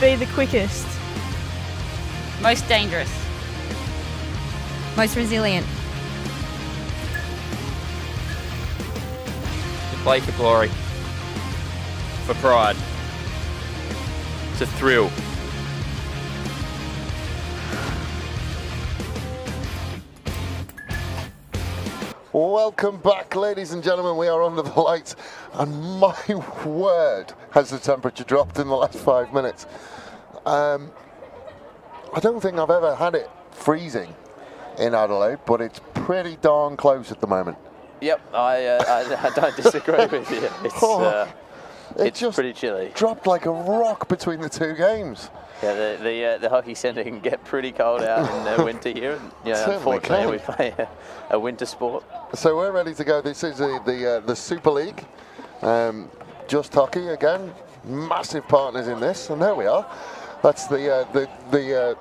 be the quickest? Most dangerous. Most resilient. To play for glory. For pride. To thrill. Welcome back, ladies and gentlemen. We are under the lights, and my word, has the temperature dropped in the last 5 minutes. I don't think I've ever had it freezing in Adelaide, but it's pretty darn close at the moment. Yep, I don't disagree with you. It's just pretty chilly. Dropped like a rock between the two games. Yeah, the hockey centre can get pretty cold out in the winter here. And, unfortunately, we play a winter sport. So we're ready to go. This is the Super League. Just Hockey again. Massive partners in this, and there we are. That's the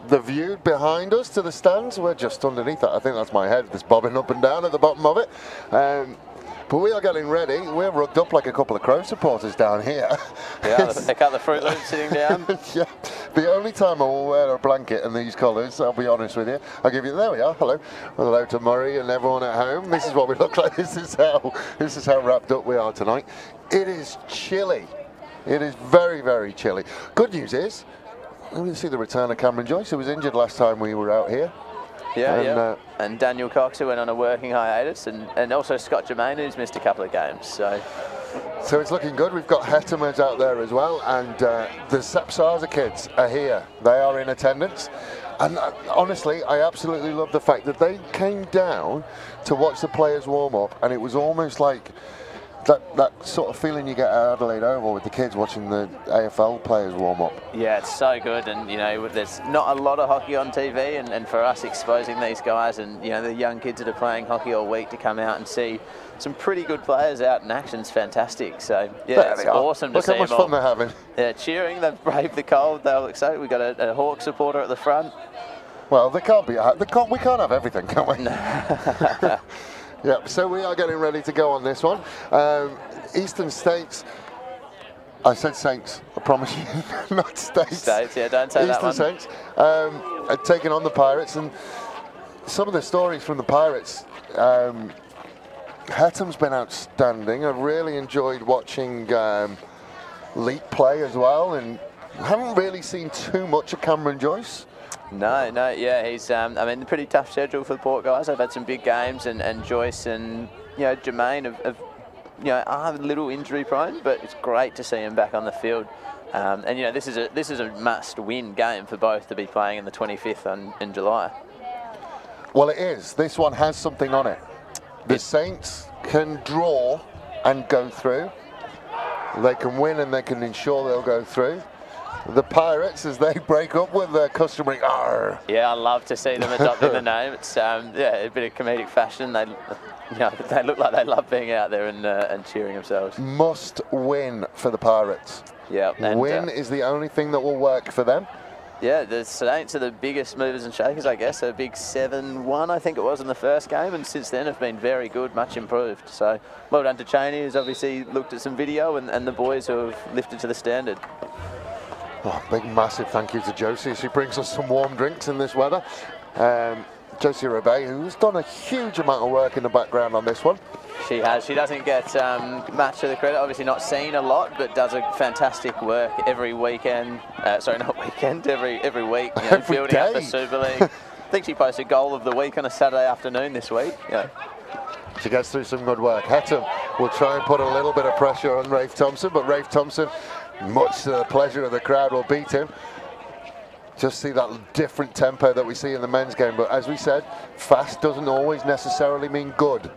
view behind us to the stands. We're just underneath that. I think that's my head that's bobbing up and down at the bottom of it. But we are getting ready. We're rugged up like a couple of Crow supporters down here. Yeah, they cut the Fruit Loops sitting down. Yeah, the only time I will wear a blanket in these colours, I'll be honest with you. I'll give you, there we are, hello. Hello to Murray and everyone at home. This is what we look like. This is how wrapped up we are tonight. It is chilly. It is very, very chilly. Good news is, we see the return of Cameron Joyce, who was injured last time we were out here. Yeah, and Daniel Cox, who went on a working hiatus, and also Scott Germain, who's missed a couple of games. So it's looking good. We've got Hetemers out there as well, and the Sapsaza kids are here. They are in attendance. And honestly, I absolutely love the fact that they came down to watch the players warm up, and it was almost like that sort of feeling you get at Adelaide Oval with the kids watching the AFL players warm up. Yeah, it's so good, and there's not a lot of hockey on TV, and for us exposing these guys and the young kids that are playing hockey all week to come out and see some pretty good players out in action is fantastic. So yeah, it's awesome to see them. Look how much fun they're having. Yeah, cheering. They've braved the cold. They look excited. We've got a Hawk supporter at the front. Well, we can't have everything, can we? Yeah, so we are getting ready to go on this one. Eastern States, I said Saints, I promise you, not States. States, yeah, don't say that one. Eastern Saints are taking on the Pirates, and some of the stories from the Pirates, Hetem's been outstanding. I've really enjoyed watching Leap play as well, and haven't really seen too much of Cameron Joyce. No, yeah, he's, pretty tough schedule for the Port guys. They've had some big games, and Joyce and, Germain are a little injury prone, but it's great to see him back on the field. This is a must-win game for both to be playing in the 25th in July. Well, it is. This one has something on it. The Saints can draw and go through. They can win and they can ensure they'll go through. The Pirates, as they break up with their customary "arr." Yeah, I love to see them adopting the name. It's a bit of comedic fashion. They look like they love being out there and cheering themselves. Must win for the Pirates. Yeah, win is the only thing that will work for them. Yeah, the Saints are the biggest movers and shakers, I guess. A big 7-1, I think it was, in the first game, and since then have been very good, much improved. So well done to Cheney, who's obviously looked at some video, and the boys who have lifted to the standard. Oh, big massive thank you to Josie. She brings us some warm drinks in this weather. Josie Rebay, who's done a huge amount of work in the background on this one. She has. She doesn't get much of the credit. Obviously not seen a lot, but does a fantastic work every weekend. Sorry, not weekend. Every week. Every building day. up the Super League. I think she posted goal of the week on a Saturday afternoon this week. She gets through some good work. Hetem will try and put a little bit of pressure on Rafe Thompson, but Rafe Thompson, much to the pleasure of the crowd, will beat him. Just see that different tempo that we see in the men's game. But as we said, fast doesn't always necessarily mean good.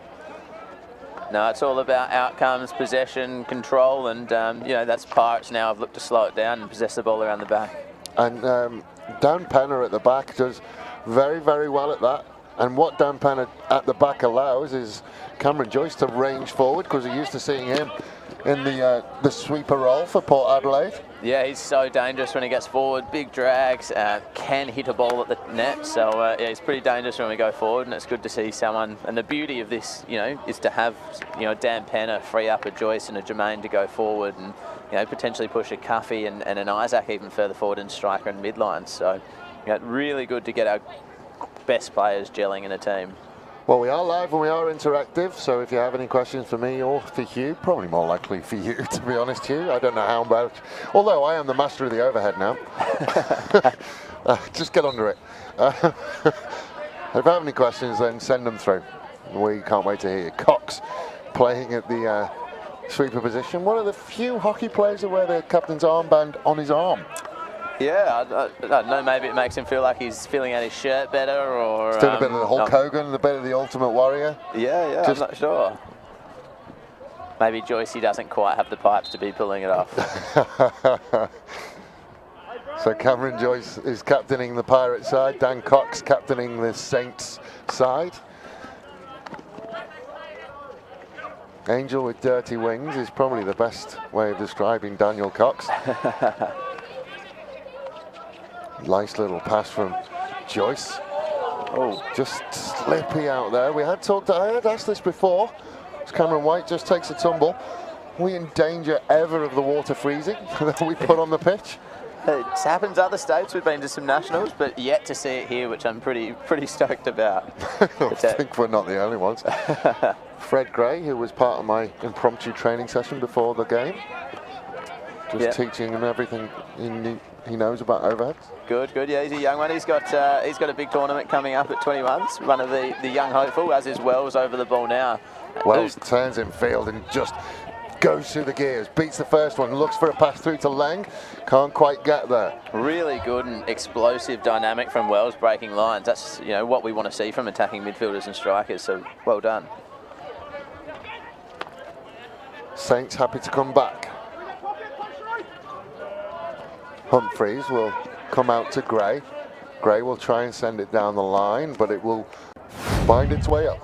No, it's all about outcomes, possession, control, and that's Pirates now have looked to slow it down and possess the ball around the back. And Dan Penner at the back does very, very well at that. And what Dan Penner at the back allows is Cameron Joyce to range forward, because we're used to seeing him in the sweeper role for Port Adelaide. Yeah, he's so dangerous when he gets forward. Big drags, can hit a ball at the net. So yeah, he's pretty dangerous when we go forward, and it's good to see someone. And the beauty of this, is to have, Dan Penner free up a Joyce and a Jermaine to go forward, and potentially push a Cuffy and an Isaac even further forward in striker and midline. So really good to get our best players gelling in a team. Well, we are live and we are interactive, so if you have any questions for me or for Hugh, probably more likely for you, to be honest, Hugh. I don't know how much, although I am the master of the overhead now. Just get under it. If you have any questions, then send them through. We can't wait to hear you. Cox playing at the sweeper position. One of the few hockey players that wear the captain's armband on his arm. Yeah, I don't know, maybe it makes him feel like he's filling out his shirt better, or... Still a bit of the Hulk Hogan, a bit of the Ultimate Warrior. Yeah, I'm not sure. Maybe Joycey doesn't quite have the pipes to be pulling it off. So Cameron Joyce is captaining the Pirate side, Dan Cox captaining the Saints side. Angel with dirty wings is probably the best way of describing Daniel Cox. Nice little pass from Joyce. Oh, just slippy out there. I had asked this before. As Cameron White just takes a tumble. Are we in danger ever of the water freezing that we put on the pitch? It happens other states. We've been to some nationals, but yet to see it here, which I'm pretty stoked about. I think we're not the only ones. Fred Gray, who was part of my impromptu training session before the game, just teaching him everything he knows about overheads. Good. Yeah, he's a young one. He's got a big tournament coming up at 21s. One of the young hopeful, as is Wells over the ball now. Wells turns in field and just goes through the gears, beats the first one, looks for a pass through to Lang, can't quite get there. Really good and explosive dynamic from Wells breaking lines. That's what we want to see from attacking midfielders and strikers. So well done. Saints happy to come back. Humphreys will come out to Gray. Gray will try and send it down the line, but it will find its way up.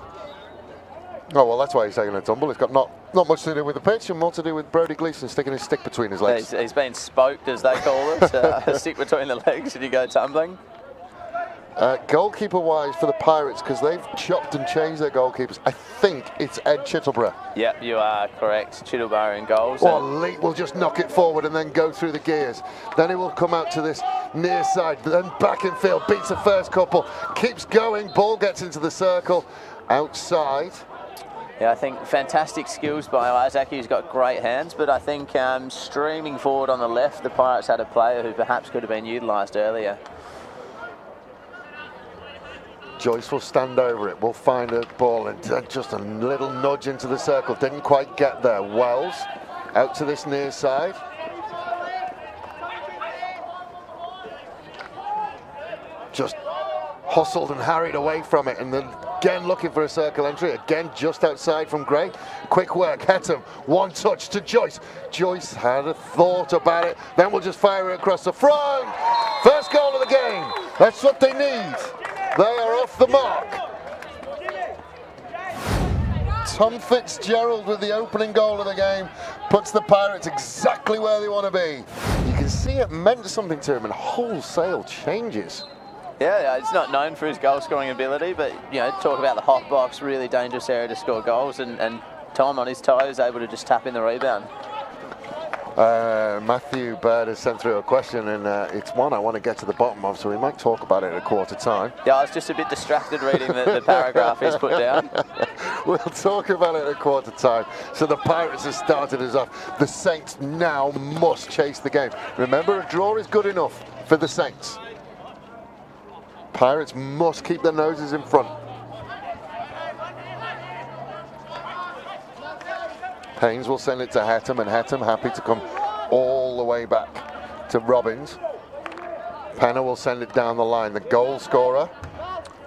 Oh, well, that's why he's taking a tumble. It's got not much to do with the pitch and more to do with Brody Gleeson sticking his stick between his legs. He's been spoked, as they call it, a stick between the legs and you go tumbling. Goalkeeper-wise for the Pirates, because they've chopped and changed their goalkeepers, I think it's Ed Chittleborough. Yep, you are correct. Chittleborough in goals. Well, Lee will just knock it forward and then go through the gears. Then he will come out to this near side, then back in field, beats the first couple, keeps going, ball gets into the circle, outside. Yeah, I think fantastic skills by Isaac. He's got great hands, but I think streaming forward on the left, the Pirates had a player who perhaps could have been utilised earlier. Joyce will stand over it, will find a ball and just a little nudge into the circle. Didn't quite get there. Wells out to this near side. Just hustled and harried away from it, and then again looking for a circle entry, again just outside from Gray. Quick work, Hettam, one touch to Joyce. Joyce had a thought about it, then we'll just fire it across the front. First goal of the game. That's what they need. They are off the mark. Tom Fitzgerald with the opening goal of the game puts the Pirates exactly where they want to be. You can see it meant something to him and wholesale changes. Yeah, he's not known for his goal-scoring ability, but talk about the hot box, really dangerous area to score goals, and Tom on his toes able to just tap in the rebound. Matthew Bird has sent through a question, and it's one I want to get to the bottom of, so we might talk about it at a quarter time. Yeah, I was just a bit distracted reading the paragraph he's put down. We'll talk about it at a quarter time. So the Pirates have started us off. The Saints now must chase the game. Remember, a draw is good enough for the Saints. Pirates must keep their noses in front. Haynes will send it to Hettam, and Hettam happy to come all the way back to Robbins. Penner will send it down the line. The goal scorer,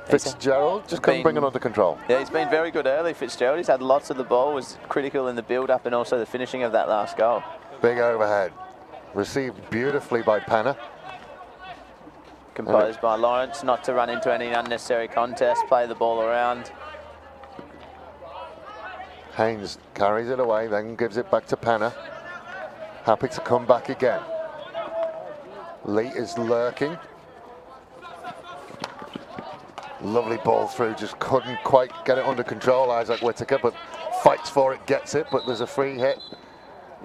Fitzgerald, just couldn't bring it under control. Yeah, he's been very good early, Fitzgerald. He's had lots of the ball, was critical in the build-up and also the finishing of that last goal. Big overhead. Received beautifully by Penner. Composed by Lawrence, not to run into any unnecessary contest, play the ball around. Haynes carries it away, then gives it back to Penner. Happy to come back again. Lee is lurking. Lovely ball through, just couldn't quite get it under control, Isaac Whittaker, but fights for it, gets it, but there's a free hit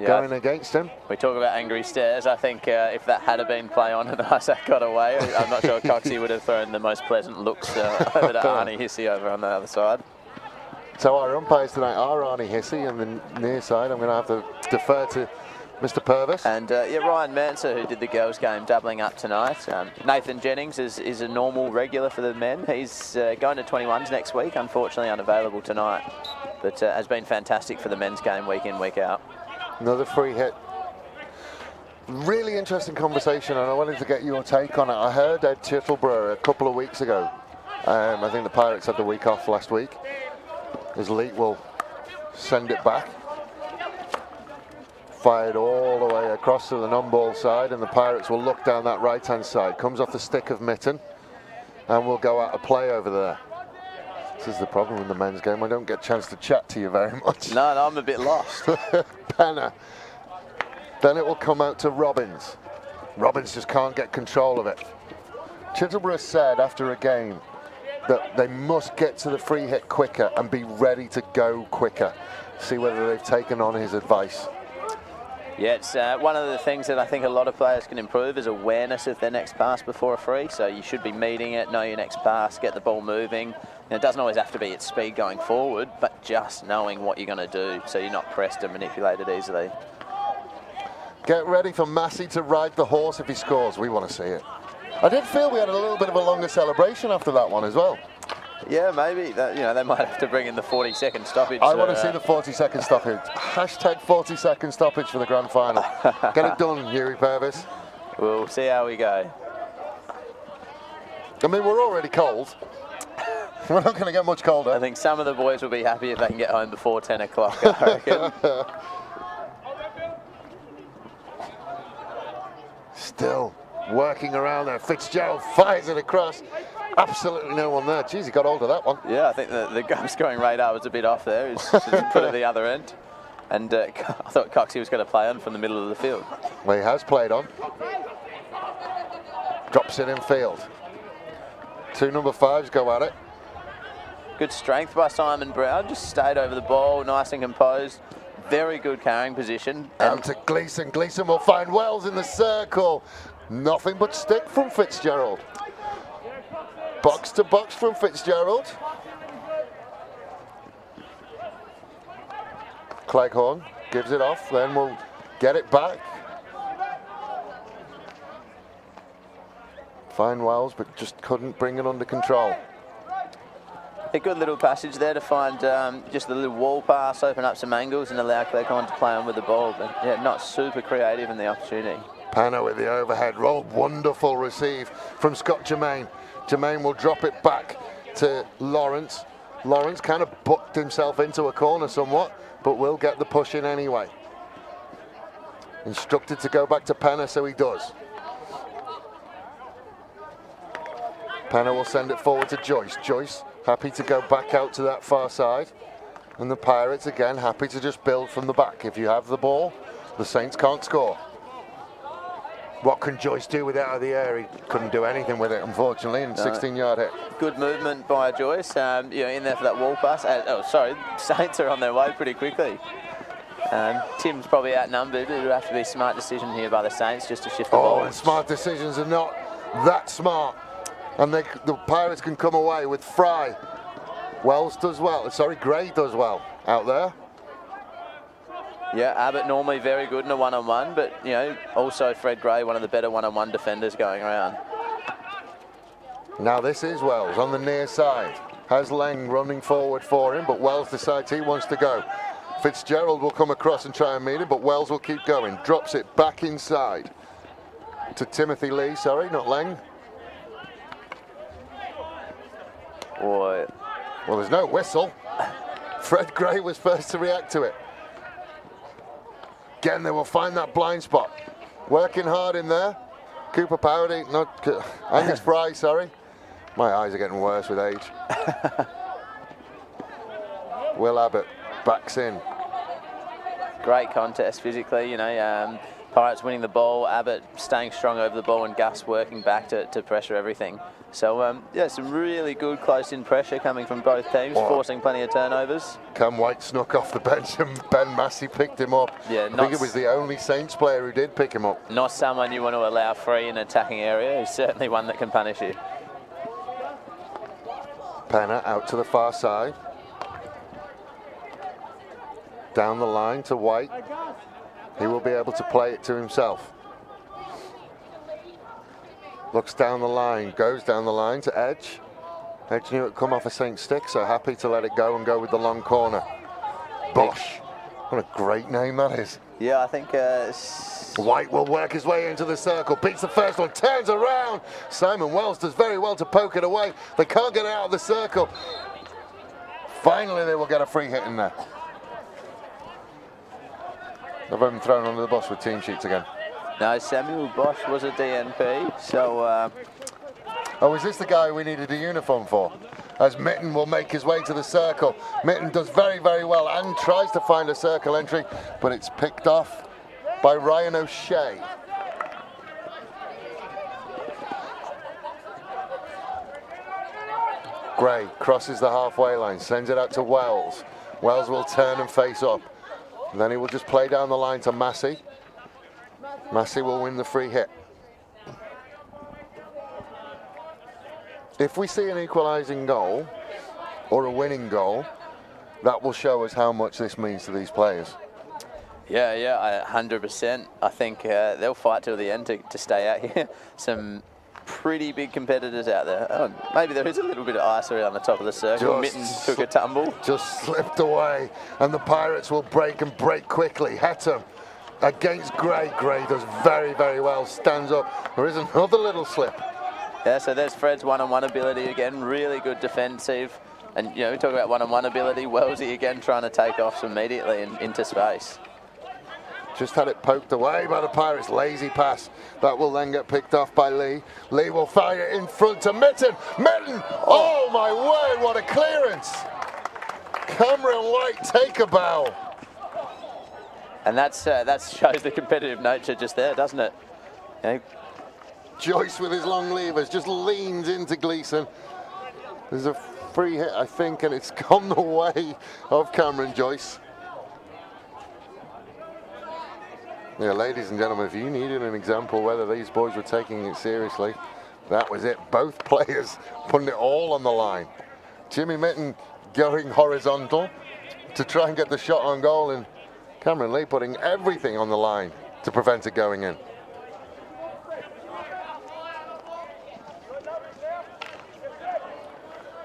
going against him. We talk about angry stares. I think if that had been play on and Isaac got away, I'm not sure Coxie would have thrown the most pleasant looks over to Arnie Hissey over on the other side. So our umpires tonight are Arnie Hissey, and the near side I'm going to have to defer to Mr. Purvis. And yeah, Ryan Manser, who did the girls' game, doubling up tonight. Nathan Jennings is a normal regular for the men. He's going to 21s next week, unfortunately unavailable tonight, but has been fantastic for the men's game week in, week out. Another free hit. Really interesting conversation, and I wanted to get your take on it. I heard Ed Chittleborough a couple of weeks ago. I think the Pirates had the week off last week. As Leet will send it back. Fired all the way across to the non-ball side, and the Pirates will look down that right-hand side. Comes off the stick of Mitten, and will go out of play over there. This is the problem with the men's game. I don't get a chance to chat to you very much. No, I'm a bit lost. Penner. Then it will come out to Robbins. Robbins just can't get control of it. Chittleborough said after a game that they must get to the free hit quicker and be ready to go quicker. See whether they've taken on his advice. Yeah, it's one of the things that I think a lot of players can improve is awareness of their next pass before a free. So you should be meeting it, know your next pass, get the ball moving. And it doesn't always have to be at speed going forward, but just knowing what you're going to do so you're not pressed and manipulated easily. Get ready for Massey to ride the horse if he scores. We want to see it. I did feel we had a little bit of a longer celebration after that one as well. Yeah, maybe. That, they might have to bring in the 40-second stoppage. I want to see the 40-second stoppage. Hashtag 40-second stoppage for the grand final. Get it done, Hughie Purvis. We'll see how we go. I mean, we're already cold. We're not going to get much colder. I think some of the boys will be happy if they can get home before 10 o'clock, I reckon. Still working around there. Fitzgerald fires it across. Absolutely no one there. Jeez, he got hold of that one. Yeah, I think the goal scoring radar was a bit off there. He's put it at the other end. And I thought Coxie was going to play on from the middle of the field. Well, he has played on. Drops it in field. Two number fives go at it. Good strength by Simon Brown. Just stayed over the ball, nice and composed. Very good carrying position. Out to Gleeson. Gleeson will find Wells in the circle. Nothing but stick from Fitzgerald. Box to box from Fitzgerald. Cleghorn gives it off, then we'll get it back. Find Wells, but just couldn't bring it under control. A good little passage there to find just the little wall pass, open up some angles and allow Cleghorn to play on with the ball. But yeah, not super creative in the opportunity. Panner with the overhead roll. Wonderful receive from Scott Germain. Germain will drop it back to Lawrence. Lawrence kind of bucked himself into a corner somewhat, but will get the push in anyway. Instructed to go back to Panner, so he does. Panner will send it forward to Joyce. Joyce happy to go back out to that far side. And the Pirates again happy to just build from the back. If you have the ball, the Saints can't score. What can Joyce do with it out of the air? He couldn't do anything with it, unfortunately, in 16-yard hit. Good movement by Joyce, in there for that wall pass. Saints are on their way pretty quickly. Tim's probably outnumbered. It'll have to be a smart decision here by the Saints just to shift the ball. Oh, and smart decisions are not that smart. And the Pirates can come away with Fry. Wells does well. Sorry, Gray does well out there. Yeah, Abbott normally very good in a one-on-one, but, also Fred Gray, one of the better one-on-one defenders going around. Now this is Wells on the near side. Has Lang running forward for him, but Wells decides he wants to go. Fitzgerald will come across and try and meet him, but Wells will keep going. Drops it back inside to Timothy Lee, sorry, not Lang. Boy. Well, there's no whistle. Fred Gray was first to react to it. Again, they will find that blind spot. Working hard in there. Cooper Powdy, Angus Fry, sorry. My eyes are getting worse with age. Will Abbott backs in. Great contest physically, you know. Pirates winning the ball, Abbott staying strong over the ball, and Gus working back to pressure everything. So, yeah, some really good close-in pressure coming from both teams, forcing plenty of turnovers. Cam White snuck off the bench and Ben Massey picked him up. Yeah, I think it was the only Saints player who did pick him up. Not someone you want to allow free in an attacking area. He's certainly one that can punish you. Penner out to the far side. Down the line to White. He will be able to play it to himself. Looks down the line, goes down the line to Edge. Edge knew it come off a Saint stick, so happy to let it go and go with the long corner. Bosch. What a great name that is. Yeah, I think... White will work his way into the circle, beats the first one, turns around. Simon Wells does very well to poke it away. They can't get it out of the circle. Finally, they will get a free hit in there. They've been thrown under the bus with team sheets again. No, Samuel Bosch was a DNP, so... Oh, is this the guy we needed a uniform for? As Mitten will make his way to the circle. Mitten does very, very well and tries to find a circle entry, but it's picked off by Ryan O'Shea. Gray crosses the halfway line, sends it out to Wells. Wells will turn and face up. And then he will just play down the line to Massey. Massey will win the free hit. If we see an equalising goal or a winning goal, that will show us how much this means to these players. Yeah, 100%. I think they'll fight till the end to stay out here. Some pretty big competitors out there. Oh, maybe there is a little bit of ice around the top of the circle. Mitten took a tumble. Just slipped away, and the Pirates will break and break quickly. Hettam against Gray. Gray does very, very well, stands up. There is another little slip. Yeah, so there's Fred's one-on-one ability again, really good defensive. And, you know, we talk about one-on-one ability, Wellesley again trying to take off immediately into space. Just had it poked away by the Pirates. Lazy pass. That will then get picked off by Lee. Lee will fire it in front to Mitten. Mitten! Oh my word, what a clearance! Cameron White, take a bow. And that shows the competitive nature just there, doesn't it? You know, Joyce with his long levers just leans into Gleeson. There's a free hit, I think, and it's gone the way of Cameron Joyce. Yeah, ladies and gentlemen, if you needed an example whether these boys were taking it seriously, that was it. Both players putting it all on the line. Jimmy Mitten going horizontal to try and get the shot on goal, and Cameron Lee putting everything on the line to prevent it going in.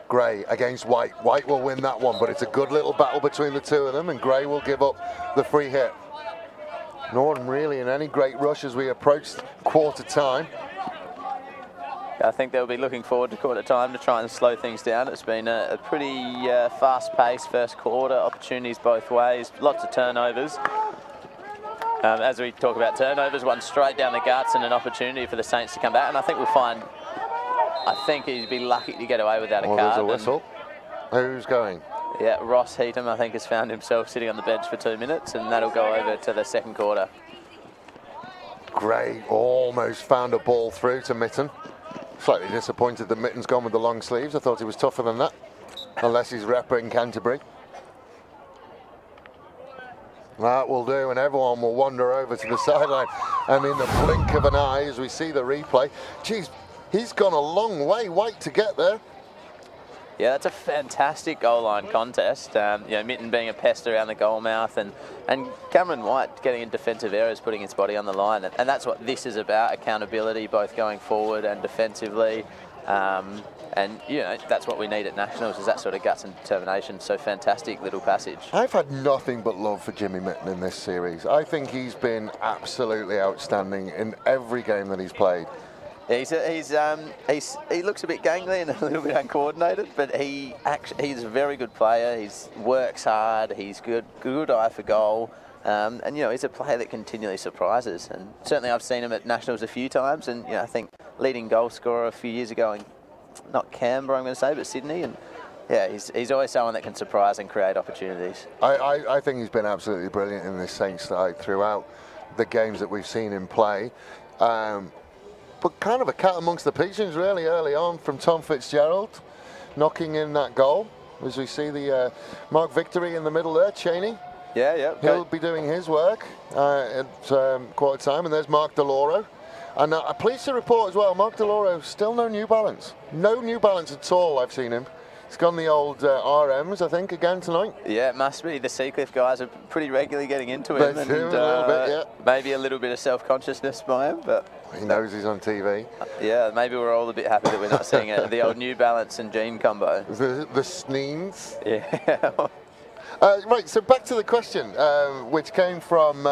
Gray against White. White will win that one, but it's a good little battle between the two of them, and Gray will give up the free hit. Norton really in any great rush as we approach quarter time. I think they'll be looking forward to quarter time to try and slow things down. It's been a pretty fast-paced first quarter, opportunities both ways, lots of turnovers. As we talk about turnovers, one straight down the guts and an opportunity for the Saints to come back. And I think we'll find, I think he'd be lucky to get away without a card. There's a whistle. Who's going? Yeah, Ross Heatham, I think, has found himself sitting on the bench for 2 minutes, and that'll go over to the second quarter. Gray almost found a ball through to Mitten. Slightly disappointed that Mitten's gone with the long sleeves. I thought he was tougher than that, unless he's repping Canterbury. That will do, and everyone will wander over to the sideline. And in the blink of an eye, as we see the replay, geez, he's gone a long way, White, to get there. Yeah, that's a fantastic goal line contest. You know, Mitten being a pest around the goal mouth, and Cameron White getting in defensive areas, putting his body on the line. And that's what this is about, accountability, both going forward and defensively. And, you know, that's what we need at Nationals, is that sort of guts and determination. So fantastic little passage. I've had nothing but love for Jimmy Mitten in this series. I think he's been absolutely outstanding in every game that he's played. He looks a bit gangly and a little bit uncoordinated, but he's a very good player. He works hard. He's good eye for goal, and you know, he's a player that continually surprises. And certainly, I've seen him at Nationals a few times, and you know, I think leading goal scorer a few years ago in not Canberra, I'm going to say, but Sydney, and Yeah, he's always someone that can surprise and create opportunities. I think he's been absolutely brilliant in this Saints side throughout the games that we've seen him play. But kind of a cat amongst the pigeons really early on from Tom Fitzgerald, knocking in that goal. As we see the Mark Victory in the middle there, Cheney. Yeah. He'll be doing his work at quarter time, and there's Mark DeLauro. And I'm pleased to report as well, Mark DeLauro, still no New Balance. No New Balance at all, I've seen him. He's gone the old RMs, I think, again tonight. Yeah, it must be. The Seacliff guys are pretty regularly getting into him. A little bit, yeah. Maybe a little bit of self-consciousness by him, but... He knows he's on TV. Yeah, maybe we're all a bit happy that we're not seeing it. The old New Balance and jean combo. The sneens. Yeah. Right, so back to the question, which came from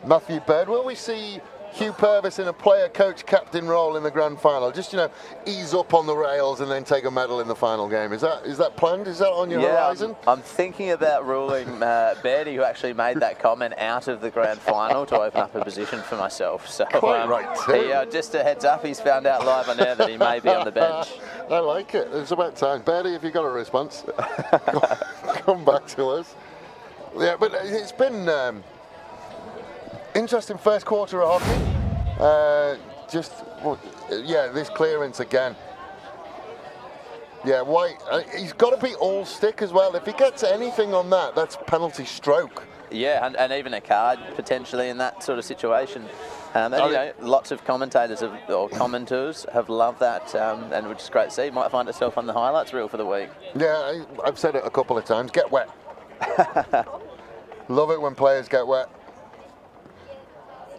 Matthew Bird. Will we see Hugh Purvis in a player-coach captain role in the grand final? Just, you know, ease up on the rails and then take a medal in the final game. Is that planned? Is that on your horizon? I'm thinking about ruling Bertie, who actually made that comment, out of the grand final to open up a position for myself. So Quite right too. Just a heads up, he's found out live on air that he may be on the bench. I like it. It's about time. Bertie, if you've got a response, come back to us. Yeah, but it's been... interesting first quarter of hockey. This clearance again. Yeah, White, he's got to be all stick as well. If he gets anything on that, that's penalty stroke. Yeah, and even a card potentially in that sort of situation. Lots of commentators or commenters have loved that, and which is great to see. Might find itself on the highlights reel for the week. Yeah, I've said it a couple of times. Get wet. Love it when players get wet.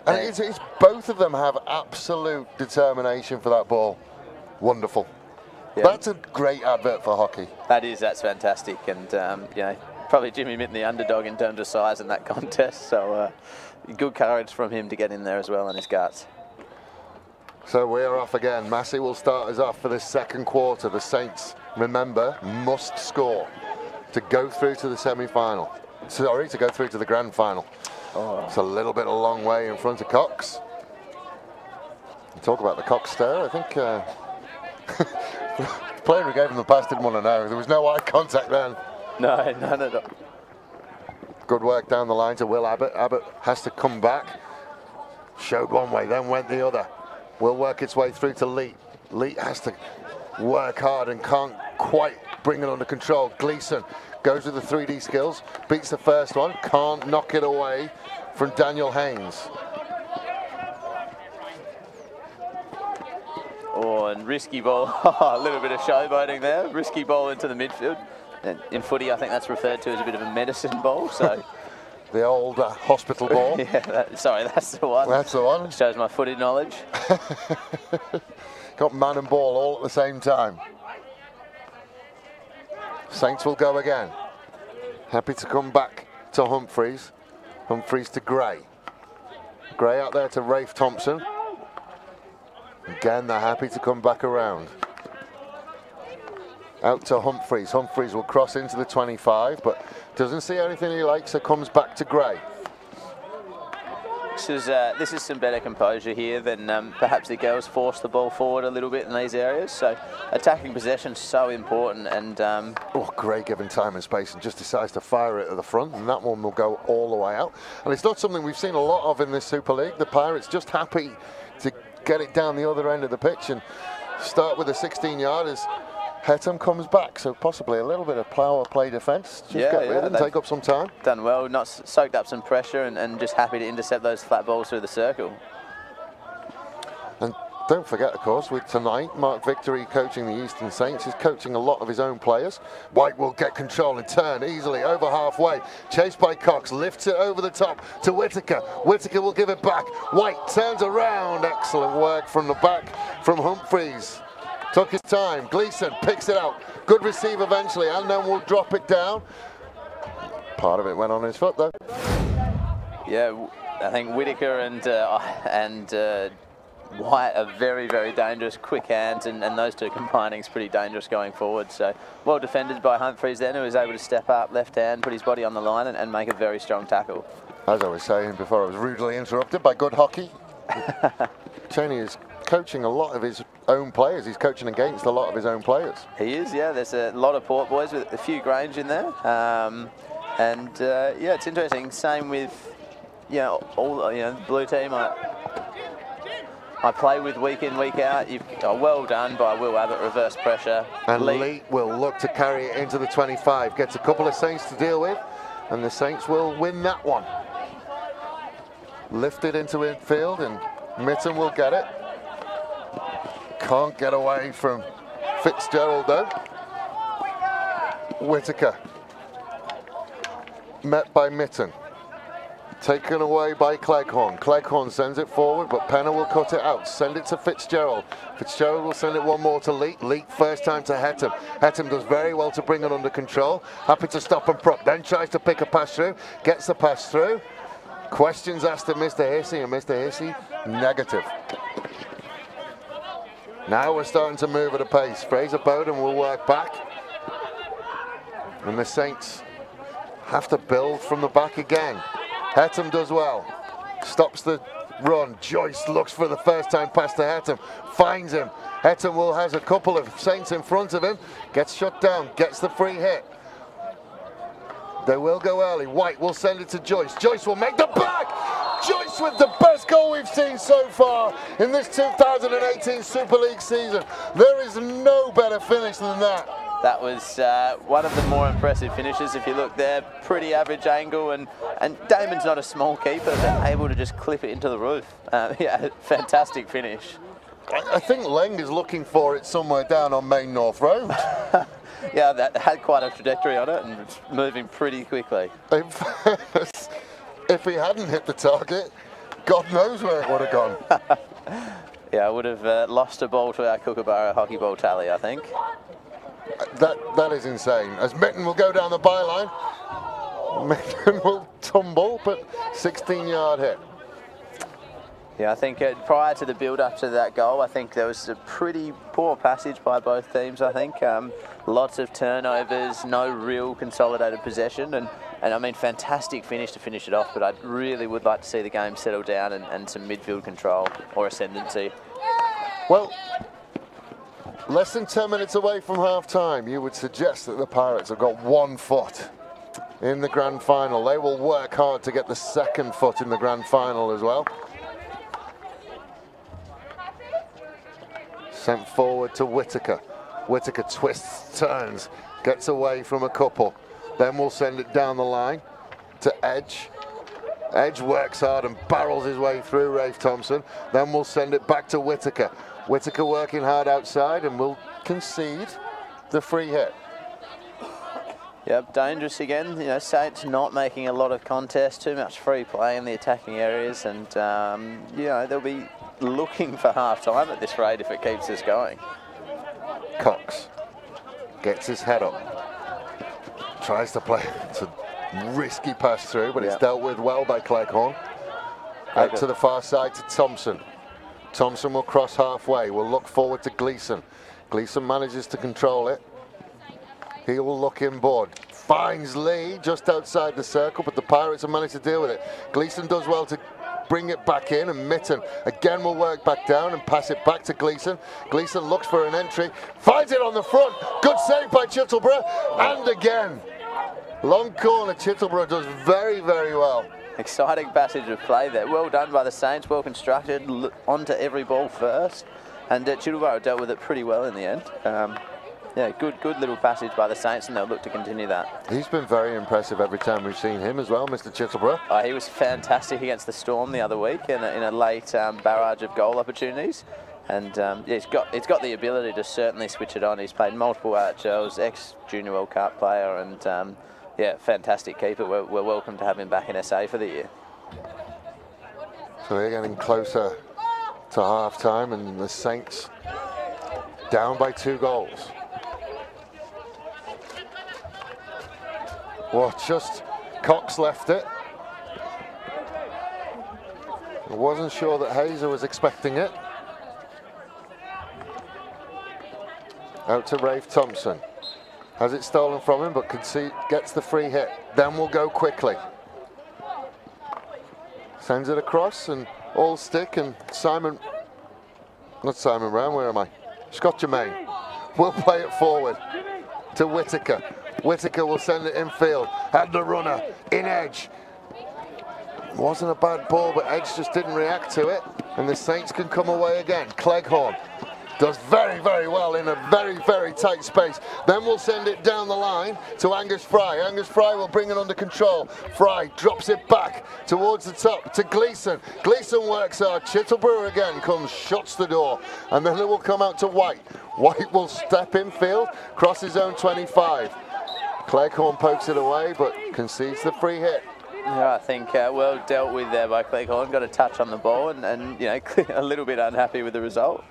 And it's both of them have absolute determination for that ball. Wonderful. Yep. That's a great advert for hockey. That's fantastic. And, probably Jimmy Mitten the underdog in terms of size in that contest. So good courage from him to get in there as well, and his guts. So we're off again. Massey will start us off for the second quarter. The Saints, remember, must score to go through to the semi-final. Sorry, to go through to the grand final. Oh. It's a little bit a long way in front of Cox. Talk about the Cox stare. I think the player who gave him the pass didn't want to know. There was no eye contact then. No, none at all. Good work down the line to Will Abbott. Abbott has to come back. Showed one way, then went the other. Will work its way through to Lee. Lee has to work hard and can't quite bring it under control. Gleason goes with the 3D skills, beats the first one, can't knock it away from Daniel Haynes. Oh, and risky ball. A little bit of showboating there. Risky ball into the midfield. And in footy, I think that's referred to as a bit of a medicine ball. So the old hospital ball. Yeah, that's the one. That's the one. Shows my footy knowledge. Got man and ball all at the same time. Saints will go again. Happy to come back to Humphreys. Humphreys to Gray. Gray out there to Rafe Thompson. Again, they're happy to come back around. Out to Humphreys. Humphreys will cross into the 25, but doesn't see anything he likes, so comes back to Gray. This is some better composure here than perhaps the girls force the ball forward a little bit in these areas. So attacking possession is so important. And Gray given time and space and just decides to fire it at the front, and that one will go all the way out. And it's not something we've seen a lot of in this Super League. The Pirates just happy to get it down the other end of the pitch and start with a 16-yard as Hettam comes back, so possibly a little bit of power play defence. Just get rid and take up some time. Done well, not soaked up some pressure and just happy to intercept those flat balls through the circle. And don't forget, of course, with tonight, Mark Victory coaching the Eastern Saints is coaching a lot of his own players. White will get control and turn easily over halfway. Chased by Cox, lifts it over the top to Whittaker. Whittaker will give it back. White turns around. Excellent work from the back from Humphreys. Took his time. Gleason picks it out. Good receive eventually, and then will drop it down. Part of it went on his foot, though. Yeah, I think Whittaker and White are very, very dangerous, quick hands, and those two combining is pretty dangerous going forward. So well defended by Humphreys then, who was able to step up left hand, put his body on the line, and make a very strong tackle. As I was saying before, I was rudely interrupted by good hockey. Cheney is coaching a lot of his own players. He's coaching against a lot of his own players. He is, yeah. There's a lot of Port boys with a few Grange in there. Yeah, it's interesting. Same with, you know, all, you know, the blue team I play with week in, week out. Well done by Will Abbott, reverse pressure. And Lee will look to carry it into the 25. Gets a couple of Saints to deal with, and the Saints will win that one. Lifted into infield, and Mitten will get it. Can't get away from Fitzgerald though. Whitaker met by Mitten. Taken away by Cleghorn. Cleghorn sends it forward, but Penner will cut it out. Send it to Fitzgerald. Fitzgerald will send it one more to Leek. Leek first time to Hettam. Hettam does very well to bring it under control. Happy to stop and prop. Then tries to pick a pass through. Gets the pass through. Questions asked of Mr. Hissey, and Mr. Hissey, negative. Now we're starting to move at a pace. Fraser Bowden will work back. And the Saints have to build from the back again. Hettam does well. Stops the run. Joyce looks for the first time pass to Hettam. Finds him. Hettam has a couple of Saints in front of him. Gets shut down. Gets the free hit. They will go early. White will send it to Joyce. Joyce will make the back. Joyce with the best goal we've seen so far in this 2018 Super League season. There is no better finish than that. That was one of the more impressive finishes. If you look there, pretty average angle, and Damon's not a small keeper, but able to just clip it into the roof. Yeah, fantastic finish. I think Leng is looking for it somewhere down on Main North Road. Yeah, that had quite a trajectory on it and it's moving pretty quickly. If he hadn't hit the target, God knows where it would have gone. Yeah, I would have lost a ball to our Kookaburra hockey ball tally, I think. That is insane. As Mitten will go down the byline, Mitten will tumble, but 16-yard hit. Yeah, I think prior to the build-up to that goal, I think there was a pretty poor passage by both teams, I think. Lots of turnovers, no real consolidated possession, and I mean, fantastic finish to finish it off, but I really would like to see the game settle down and some midfield control or ascendancy. Well, less than 10 minutes away from half-time, you would suggest that the Pirates have got 1 foot in the grand final. They will work hard to get the 2nd foot in the grand final as well. Sent forward to Whitaker. Whitaker twists, turns, gets away from a couple. Then we'll send it down the line to Edge. Edge works hard and barrels his way through Rafe Thompson. Then we'll send it back to Whitaker. Whitaker working hard outside and will concede the free hit. Yep, dangerous again. You know, Saints not making a lot of contests, too much free play in the attacking areas, and you know, they'll be looking for half-time at this rate if it keeps us going. Cox gets his head up. Tries to play. It's a risky pass through, but it's dealt with well by Cleghorn. Out to the far side to Thompson. Thompson will cross halfway. We'll look forward to Gleeson. Gleeson manages to control it. He will look inboard. Finds Lee just outside the circle, but the Pirates have managed to deal with it. Gleeson does well to bring it back in, and Mitten again will work back down and pass it back to Gleeson. Gleeson looks for an entry, finds it on the front. Good save by Chittleborough, and again. Long corner, Chittleborough does very, very well. Exciting passage of play there. Well done by the Saints, well constructed, onto every ball first. And Chittleborough dealt with it pretty well in the end. Yeah, good little passage by the Saints, and they'll look to continue that. He's been very impressive every time we've seen him as well, Mr. Chittleborough. He was fantastic against the Storm the other week in a late barrage of goal opportunities. And yeah, he's got the ability to certainly switch it on. He's played multiple RHLs, ex-Junior World Cup player, and yeah, fantastic keeper. We're welcome to have him back in SA for the year. So we're getting closer to half-time, and the Saints down by 2 goals. Well, just Cox left it. I wasn't sure that Hazer was expecting it. Out to Rafe Thompson. Has it stolen from him, but gets the free hit. Then we'll go quickly. Sends it across, and all stick, and Simon Not Simon Brown, where am I? Scott Germain will play it forward to Whittaker. Whittaker will send it infield. Had the runner in Edge. Wasn't a bad ball, but Edge just didn't react to it. And the Saints can come away again. Cleghorn does very, very well in a very, very tight space. Then we'll send it down the line to Angus Fry. Angus Fry will bring it under control. Fry drops it back towards the top to Gleeson. Gleeson works hard. Chittlebrew again comes, shuts the door. And then it will come out to White. White will step infield, cross his own 25. Cleghorn pokes it away, but concedes the free hit. Yeah, I think well dealt with there by Cleghorn. Got a touch on the ball and you know, a little bit unhappy with the result.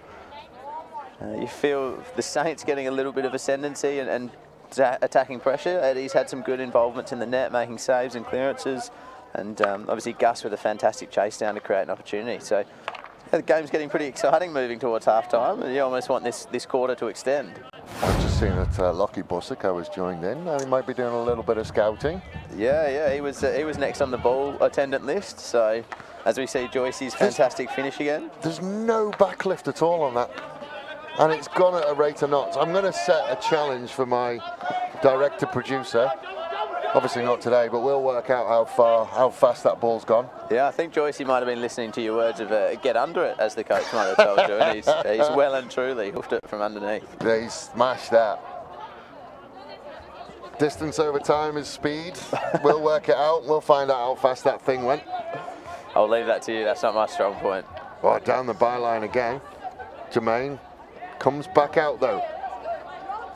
You feel the Saints getting a little bit of ascendancy and attacking pressure. Eddie's had some good involvements in the net, making saves and clearances, and obviously Gus with a fantastic chase down to create an opportunity. So the game's getting pretty exciting moving towards half-time, and you almost want this quarter to extend. I've just seen that Lockie Bussico has joined in. He might be doing a little bit of scouting. Yeah, he was next on the ball attendant list. So as we see Joyce's fantastic finish again. There's no backlift at all on that. And it's gone at a rate of knots. I'm going to set a challenge for my director-producer. Obviously not today, but we'll work out how fast that ball's gone. Yeah, I think Joyce might have been listening to your words of get under it, as the coach might have told you. And he's well and truly hoofed it from underneath. Yeah, he smashed that. Distance over time is speed. We'll work it out. We'll find out how fast that thing went. I'll leave that to you. That's not my strong point. Oh, down the byline again. Germain comes back out though.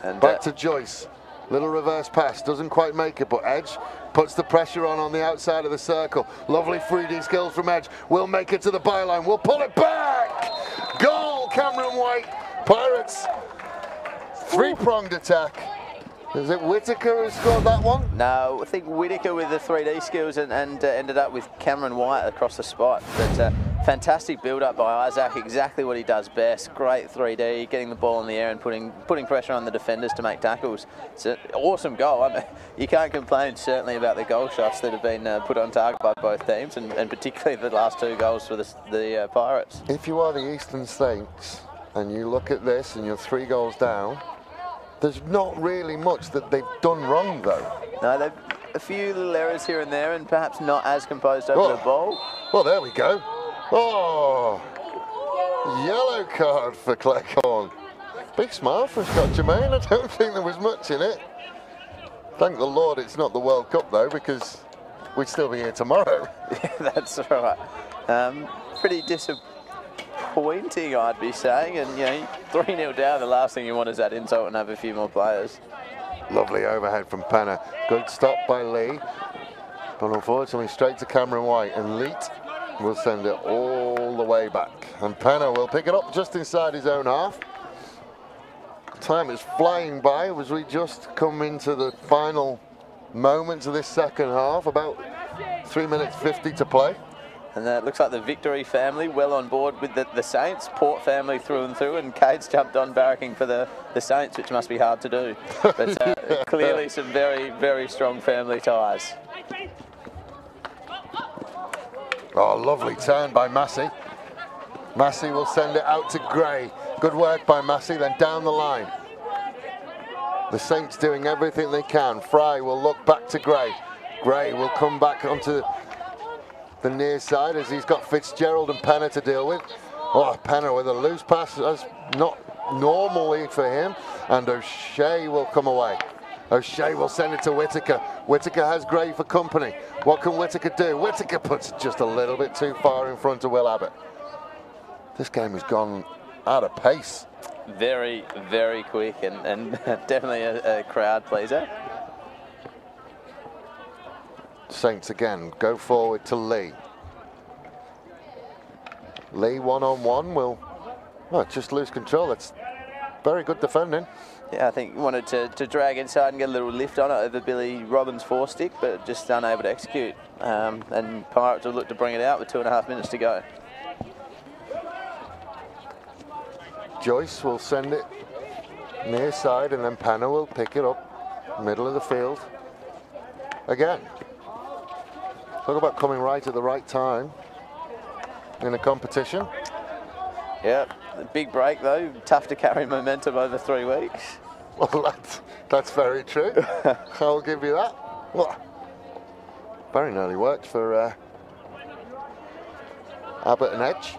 And back to Joyce. Little reverse pass, doesn't quite make it, but Edge puts the pressure on the outside of the circle. Lovely 3D skills from Edge. We'll make it to the byline. We'll pull it back. Goal, Cameron White. Pirates, three-pronged attack. Is it Whittaker who scored that one? No, I think Whittaker with the 3D skills and ended up with Cameron White across the spot. But fantastic build-up by Isaac, exactly what he does best. Great 3D, getting the ball in the air and putting pressure on the defenders to make tackles. It's an awesome goal. I mean, you can't complain certainly about the goal shots that have been put on target by both teams, and particularly the last two goals for the Pirates. If you are the Eastern Saints and you look at this and you're 3 goals down, there's not really much that they've done wrong, though. No, they've a few little errors here and there, and perhaps not as composed over the ball. Well, there we go. Oh, yellow card for Cleghorn. Big smile for Scott Germain. I don't think there was much in it. Thank the Lord it's not the World Cup, though, because we'd still be here tomorrow. Yeah, that's right. Pretty disappointing, I'd be saying, and you know, 3-0 down, the last thing you want is that insult and have a few more players. Lovely overhead from Penner. Good stop by Lee, but unfortunately straight to Cameron White, and Leet will send it all the way back, and Penner will pick it up just inside his own half. Time is flying by as we just come into the final moments of this second half, about 3 minutes 50 to play. And it looks like the Victory family well on board with the Saints, Port family through and through, and Cade's jumped on barracking for the Saints, which must be hard to do. But clearly some very, very strong family ties. Oh, lovely turn by Massey. Massey will send it out to Gray. Good work by Massey, then down the line. The Saints doing everything they can. Fry will look back to Gray. Gray will come back onto the near side as he's got Fitzgerald and Penner to deal with. Oh, Penner with a loose pass, that's not normally for him. And O'Shea will come away. O'Shea will send it to Whittaker. Whittaker has Gray for company. What can Whittaker do? Whittaker puts it just a little bit too far in front of Will Abbott. This game has gone out of pace. Very, very quick, and definitely a crowd pleaser. Saints again go forward to Lee. Lee one-on-one will just lose control. That's very good defending. Yeah, I think he wanted to drag inside and get a little lift on it over Billy Robbins' 4-stick, but just unable to execute. And Pirates will look to bring it out with 2.5 minutes to go. Joyce will send it near side, and then Penner will pick it up, middle of the field. Again. Talk about coming right at the right time in a competition. Yep, a big break though. Tough to carry momentum over 3 weeks. Well, that's very true. I'll give you that. Well, very nearly worked for Abbott and Edge.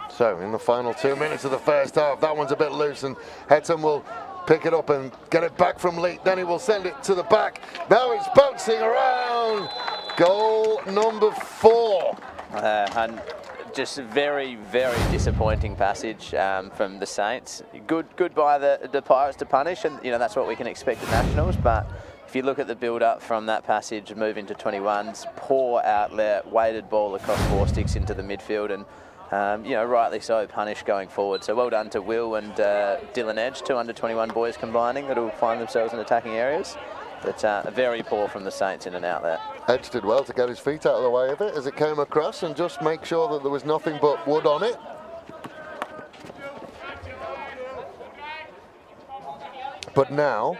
So in the final 2 minutes of the first half, that one's a bit loose, and Hetton will pick it up and get it back from Leet. Then he will send it to the back. Now it's bouncing around. Goal number 4. And just a very, very disappointing passage from the Saints. Good by the Pirates to punish, and that's what we can expect at Nationals. But if you look at the build-up from that passage, move into 21s, poor outlet, weighted ball across 4 sticks into the midfield, and rightly so, punish going forward. So well done to Will and Dylan Edge, 2 under-21 boys combining that'll find themselves in attacking areas. But very poor from the Saints in and out there. Edge did well to get his feet out of the way of it as it came across and just make sure that there was nothing but wood on it. But now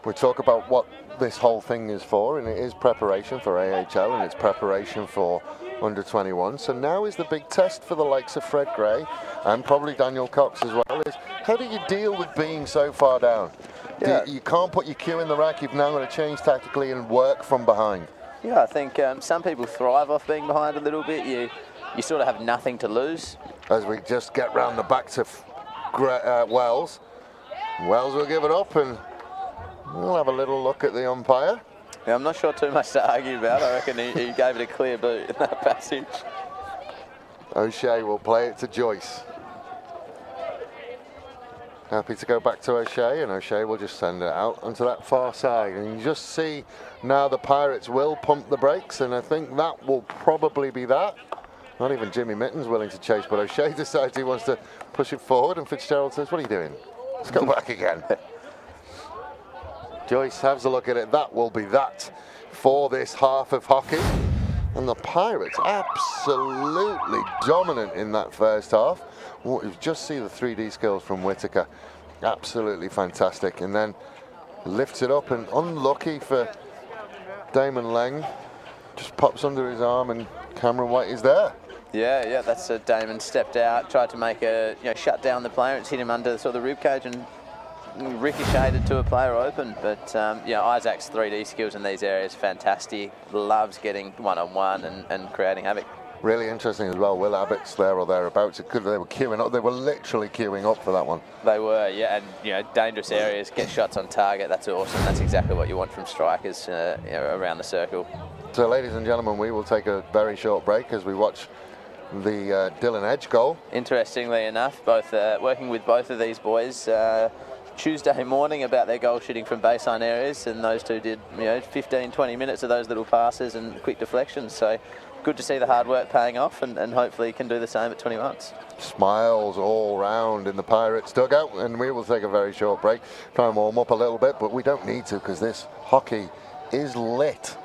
we talk about what this whole thing is for, and it is preparation for AHL and it's preparation for under-21. So now is the big test for the likes of Fred Gray and probably Daniel Cox as well, is how do you deal with being so far down? Yeah. You can't put your cue in the rack, you've now got to change tactically and work from behind. Yeah, I think some people thrive off being behind a little bit. You sort of have nothing to lose. As we just get round the back to Wells. Wells will give it up and we'll have a little look at the umpire. Yeah, I'm not sure too much to argue about. I reckon he gave it a clear boot in that passage. O'Shea will play it to Joyce. Happy to go back to O'Shea, and O'Shea will just send it out onto that far side. And you just see now the Pirates will pump the brakes, and I think that will probably be that. Not even Jimmy Mitten's willing to chase, but O'Shea decides he wants to push it forward, and Fitzgerald says, what are you doing? Let's go back again. Joyce has a look at it. That will be that for this half of hockey. And the Pirates absolutely dominant in that first half. You just see the 3D skills from Whitaker. Absolutely fantastic. And then lifts it up, and unlucky for Damon Leng. Just pops under his arm and Cameron White is there. Yeah, that's Damon stepped out, tried to make shut down the player. It's hit him under sort of the rib cage and ricocheted to a player open. But Isaac's 3D skills in these areas fantastic. Loves getting one-on-one and creating havoc. Really interesting as well. Will Abbott's there or thereabouts. They were queuing up. They were literally queuing up for that one. They were, yeah, and dangerous areas, get shots on target. That's awesome. That's exactly what you want from strikers around the circle. So, ladies and gentlemen, we will take a very short break as we watch the Dylan Edge goal. Interestingly enough, both working with both of these boys Tuesday morning about their goal shooting from baseline areas, and those two did 15-20 minutes of those little passes and quick deflections. So good to see the hard work paying off, and hopefully can do the same at 21s. Smiles all round in the Pirates dugout, and we will take a very short break, try and warm up a little bit, but we don't need to because this hockey is lit.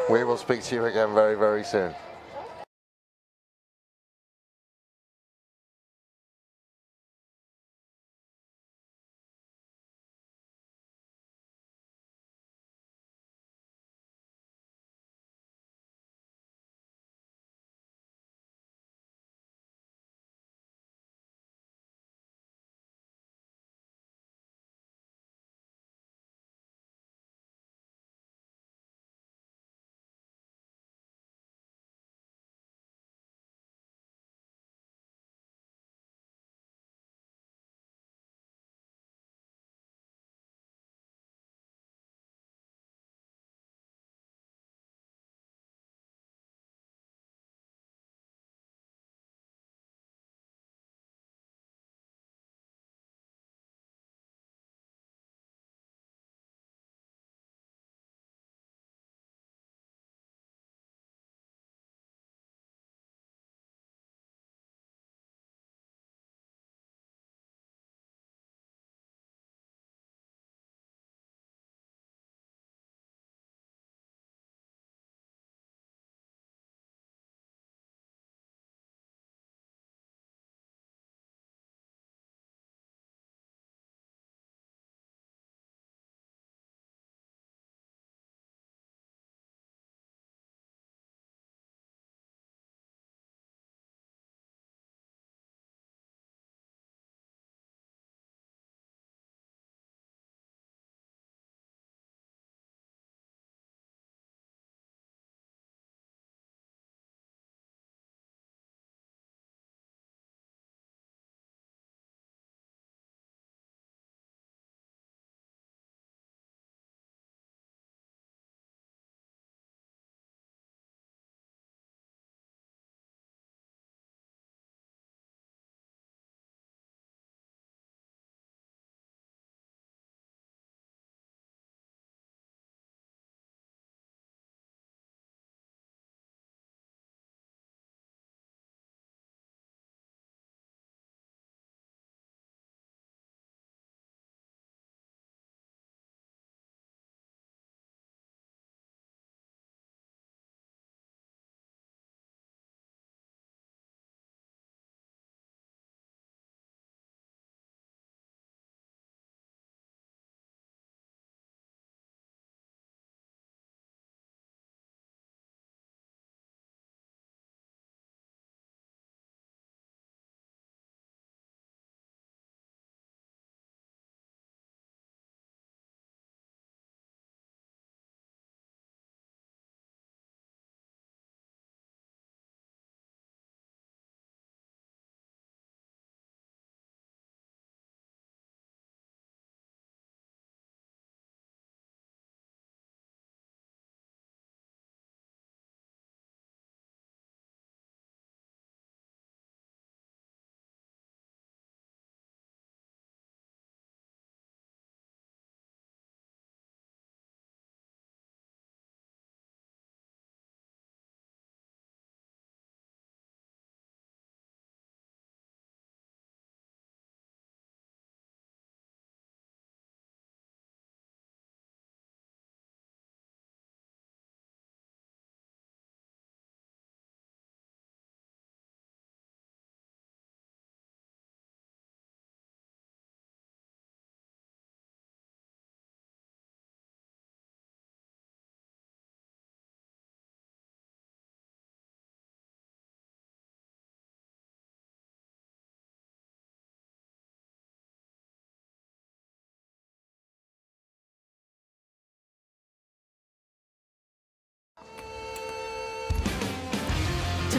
We will speak to you again very, very soon.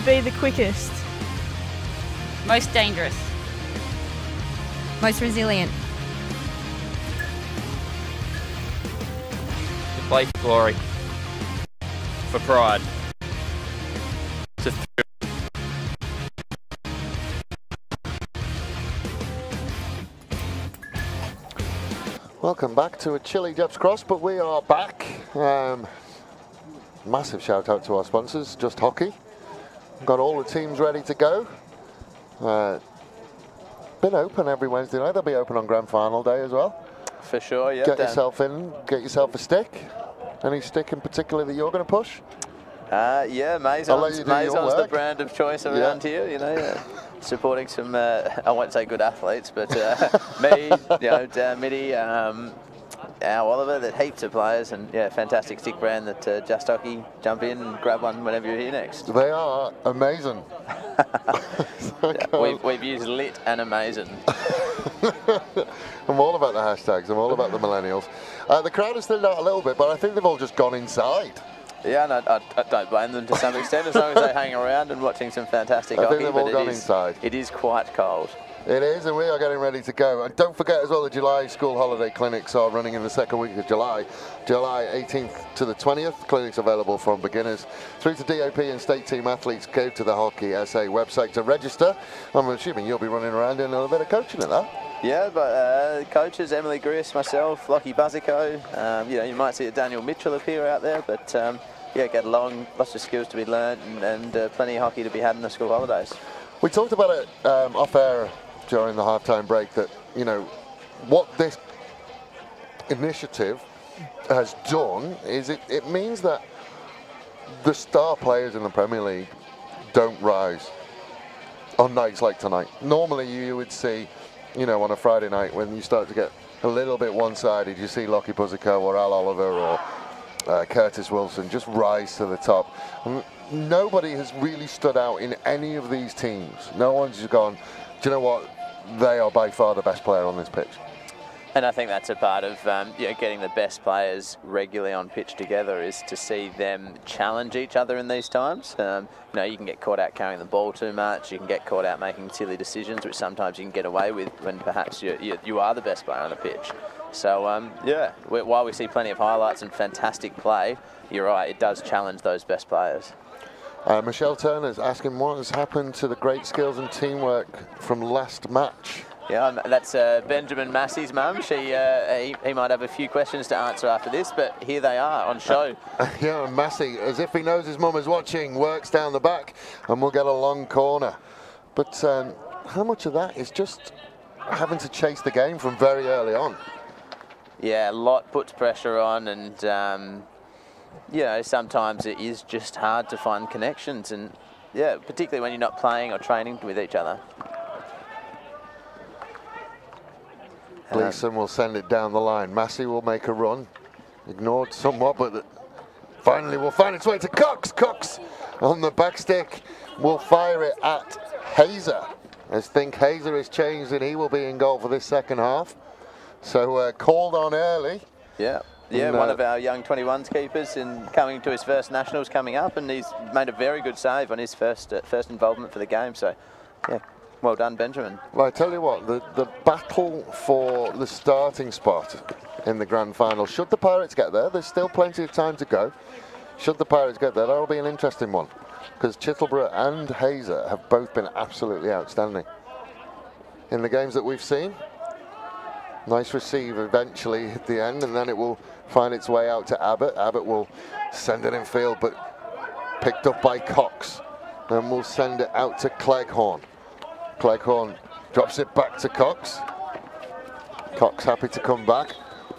be the quickest? Most dangerous. Most resilient. To play for glory. For pride. To thrill. Welcome back to a chilly Depps Cross, but we are back. Massive shout out to our sponsors, Just Hockey. Got all the teams ready to go. Been open every Wednesday night. They'll be open on grand final day as well. For sure, yeah. Get yourself in, get yourself a stick. Any stick in particular that you're going to push? Yeah, Maison's the brand of choice around here, you know. Supporting some, I won't say good athletes, but me, you know, Mitty, our Oliver, that heaps of players, and yeah, fantastic stick brand that Just Hockey, jump in and grab one whenever you're here next. They are amazing. We've used lit and amazing. I'm all about the hashtags, I'm all about the millennials. The crowd has thinned out a little bit, but I think they've all just gone inside. Yeah, and I don't blame them to some extent, as long as they hang around and watching some fantastic hockey. I think they've all gone inside. It is quite cold. It is, and we are getting ready to go. And don't forget as well, the July school holiday clinics are running in the second week of July. July 18th to the 20th. Clinics available from beginners through to DAP and state team athletes. Go to the Hockey SA website to register. I'm assuming you'll be running around doing a little bit of coaching at that. Yeah, but coaches, Emily Griss, myself, Lockie Buzzico, you know, you might see a Daniel Mitchell appear out there, but yeah, get along, lots of skills to be learnt, and plenty of hockey to be had in the school holidays. We talked about it off air during the halftime break, that, you know, what this initiative has done is it means that the star players in the Premier League don't rise on nights like tonight. Normally you would see, you know, on a Friday night when you start to get a little bit one-sided, you see Lockie Buzzico or Al Oliver or Curtis Wilson just rise to the top. And nobody has really stood out in any of these teams. No one's just gone, do you know what, they are by far the best player on this pitch. And I think that's a part of you know, getting the best players regularly on pitch together, is to see them challenge each other in these times. You know, you can get caught out carrying the ball too much, you can get caught out making silly decisions, which sometimes you can get away with when perhaps you are the best player on the pitch. So yeah, while we see plenty of highlights and fantastic play, you're right, it does challenge those best players. Michelle Turner's asking what has happened to the great skills and teamwork from last match. Yeah, that's Benjamin Massey's mum. He might have a few questions to answer after this, but here they are on show. Yeah, Massey, as if he knows his mum is watching, works down the back, and we'll get a long corner. But how much of that is just having to chase the game from very early on? Yeah, a lot puts pressure on, and you know, sometimes it is just hard to find connections, and yeah, particularly when you're not playing or training with each other. Gleeson will send it down the line. Massey will make a run. Ignored somewhat, but finally will find its way to Cox. Cox on the back stick will fire it at Hazer. As think Hazer is changed and he will be in goal for this second half. So called on early. Yeah. Yeah, one of our young 21s keepers, and coming to his first nationals coming up, and he's made a very good save on his first involvement for the game. So, yeah, well done, Benjamin. Well, I tell you what, the battle for the starting spot in the grand final, should the Pirates get there, there's still plenty of time to go. Should the Pirates get there, that'll be an interesting one, because Chittleborough and Hazer have both been absolutely outstanding in the games that we've seen. Nice receive eventually at the end, and then it will find its way out to Abbott. Abbott will send it in field, but picked up by Cox. Then we'll send it out to Cleghorn. Cleghorn drops it back to Cox. Cox happy to come back.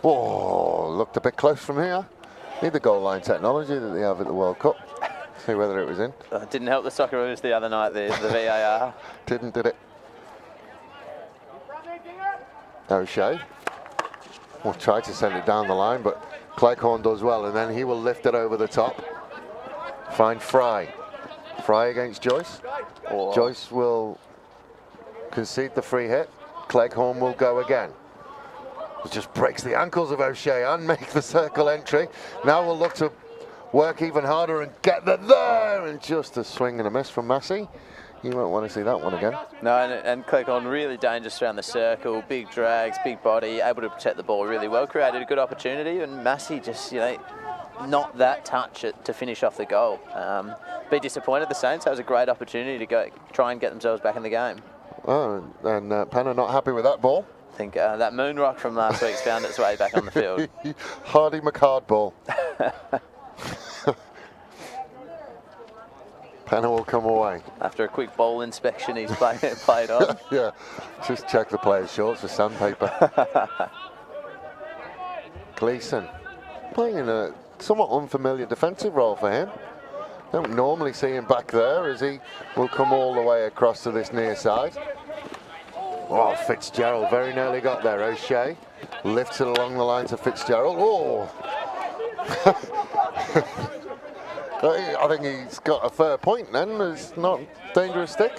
Oh, looked a bit close from here. Need the goal line technology that they have at the World Cup. See whether it was in. Didn't help the Socceroos the other night, the VAR. Did it? O'Shea will try to send it down the line, but Cleghorn does well, and then he will lift it over the top. Find Fry. Fry against Joyce. Oh. Joyce will concede the free hit. Cleghorn will go again. It just breaks the ankles of O'Shea and make the circle entry. Now we'll look to work even harder and get there, and just a swing and a miss from Massey. You won't want to see that one again. No, and Cleghorn really dangerous around the circle, big drags, big body, able to protect the ball really well, created a good opportunity, and Massey just, not that touch to finish off the goal. Be disappointed, the Saints. That was a great opportunity to go try and get themselves back in the game. Oh, and Penner not happy with that ball. I think that moon rock from last week's found its way back on the field. Hardy McCard ball. Penner will come away. After a quick ball inspection, he's played on. Yeah, just check the player's shorts for sandpaper. Gleeson playing in a somewhat unfamiliar defensive role for him. Don't normally see him back there as he will come all the way across to this near side. Oh, Fitzgerald very nearly got there. O'Shea lifts it along the lines of Fitzgerald. Oh! I think he's got a fair point then. It's not dangerous stick.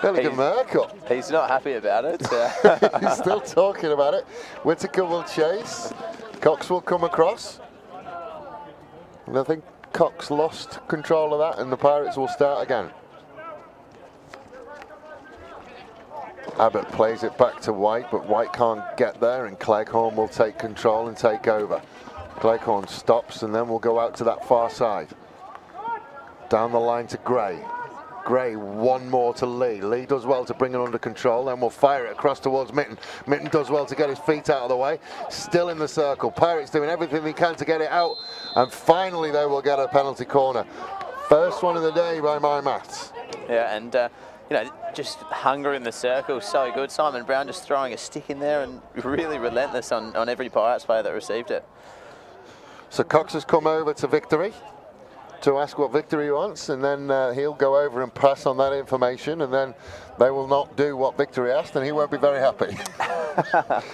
Nearly give him a haircut. He's not happy about it. He's still talking about it. Whittaker will chase. Cox will come across. And I think Cox lost control of that and the Pirates will start again. Abbott plays it back to White, but White can't get there, and Cleghorn will take control and take over. Cleghorn stops and then we'll go out to that far side. Down the line to Gray. Gray, one more to Lee. Lee does well to bring it under control, then we'll fire it across towards Mitten. Mitten does well to get his feet out of the way. Still in the circle. Pirates doing everything they can to get it out, and finally they will get a penalty corner. First one of the day by my maths. Yeah, and just hunger in the circle, so good. Simon Brown just throwing a stick in there and really relentless on every Pirates player that received it. So Cox has come over to Victory to ask what Victory wants, and then he'll go over and pass on that information, and then they will not do what Victory asked, and he won't be very happy.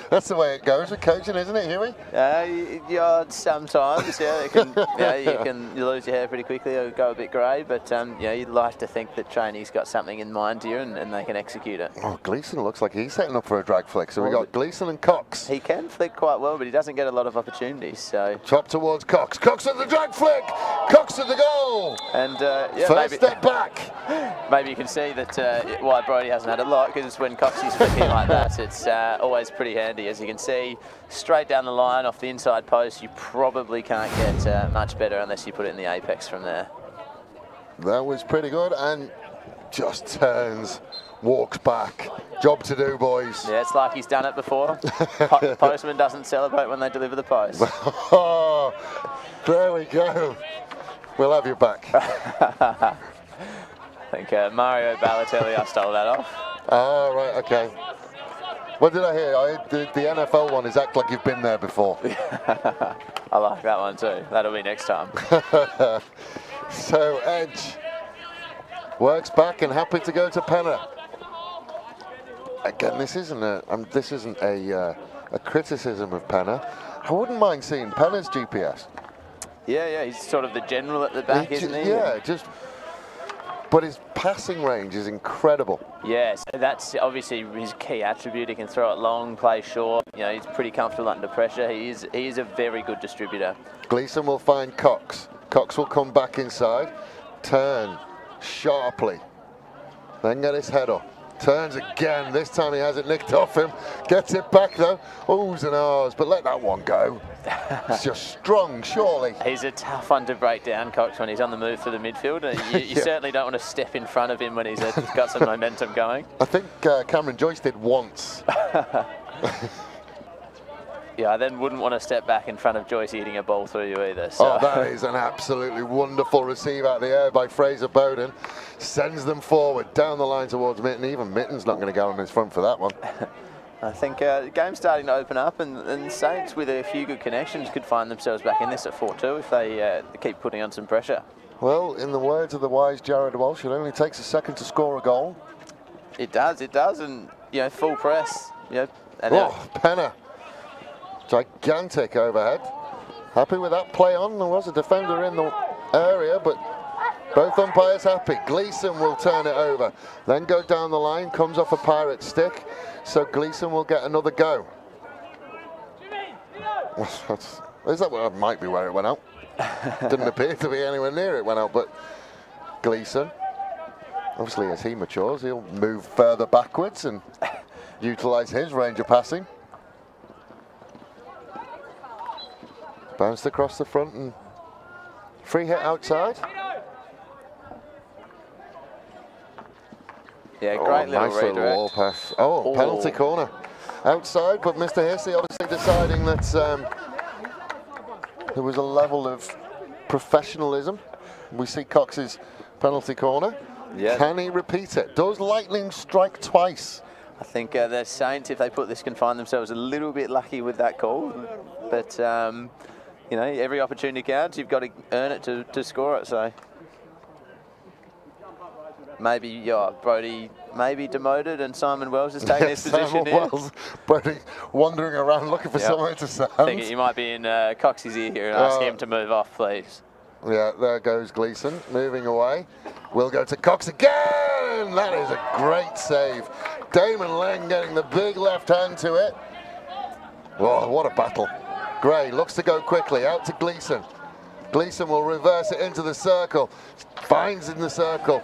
That's the way it goes with coaching, isn't it, Huey? Yeah, sometimes, yeah. You can lose your hair pretty quickly or go a bit grey, but you'd like to think that trainee's got something in mind here and they can execute it. Oh, Gleeson looks like he's setting up for a drag flick, so we got Gleeson and Cox. He can flick quite well, but he doesn't get a lot of opportunities, so... Chop towards Cox. Cox at the drag flick! Cox at the goal! And, First step back! Maybe you can see that why Brodie hasn't had a lot, because when Cox is flicking like that, it's always pretty handy. As you can see, straight down the line off the inside post, you probably can't get much better unless you put it in the apex from there. That was pretty good, and just turns, walks back. Job to do, boys. Yeah, it's like he's done it before. Postman doesn't celebrate when they deliver the post. Oh, there we go. We'll have you back. I think Mario Balotelli, I stole that off. Oh, right, okay. What did I hear? The NFL one is act like you've been there before. I like that one too. That'll be next time. So Edge works back and happy to go to Penner. Again, this isn't a criticism of Penner. I wouldn't mind seeing Penner's GPS. Yeah, he's sort of the general at the back, isn't he? Yeah, but his passing range is incredible. Yes, that's obviously his key attribute. He can throw it long, play short. He's pretty comfortable under pressure. He is a very good distributor. Gleeson will find Cox. Cox will come back inside, turn sharply, then get his head up. Turns again. This time he has it nicked off him. Gets it back though. Oohs and ahs, but let that one go. It's just strong, surely. He's a tough one to break down, Cox, when he's on the move through the midfield. You certainly don't want to step in front of him when he's got some momentum going. I think Cameron Joyce did once. Yeah, I then wouldn't want to step back in front of Joyce eating a ball through you either. So. Oh, that is an absolutely wonderful receive out of the air by Fraser Bowden. Sends them forward, down the line towards Mitten. Even Mitten's not going to go on his front for that one. I think the game's starting to open up, and Saints with a few good connections could find themselves back in this at 4-2 if they keep putting on some pressure. Well, in the words of the wise Jared Walsh, it only takes a second to score a goal. It does, and full press. And Penner. Gigantic overhead. Happy with that play on. There was a defender in the area, but both umpires happy. Gleeson will turn it over, then go down the line, comes off a Pirate stick, so Gleeson will get another go. Is that might be where it went out? Didn't appear to be anywhere near it, went out, but Gleeson, obviously as he matures, he'll move further backwards and utilise his range of passing. Bounced across the front and free hit outside. Yeah, great little nice little wall pass. Oh, penalty corner outside, but Mr. Hissey obviously deciding that there was a level of professionalism. We see Cox's penalty corner. Yeah. Can he repeat it? Does Lightning strike twice? I think the Saints, if they put this, can find themselves a little bit lucky with that call. But, you know, every opportunity counts. You've got to earn it to score it, so... Maybe Brody maybe demoted and Simon Wells is taking his position here. Brody wandering around looking for somewhere to stand. I think he might be in Cox's ear here and ask him to move off, please. Yeah, there goes Gleeson, moving away. We'll go to Cox again! That is a great save. Damon Leng getting the big left hand to it. Whoa, what a battle. Gray looks to go quickly, out to Gleeson. Gleeson will reverse it into the circle. Finds in the circle.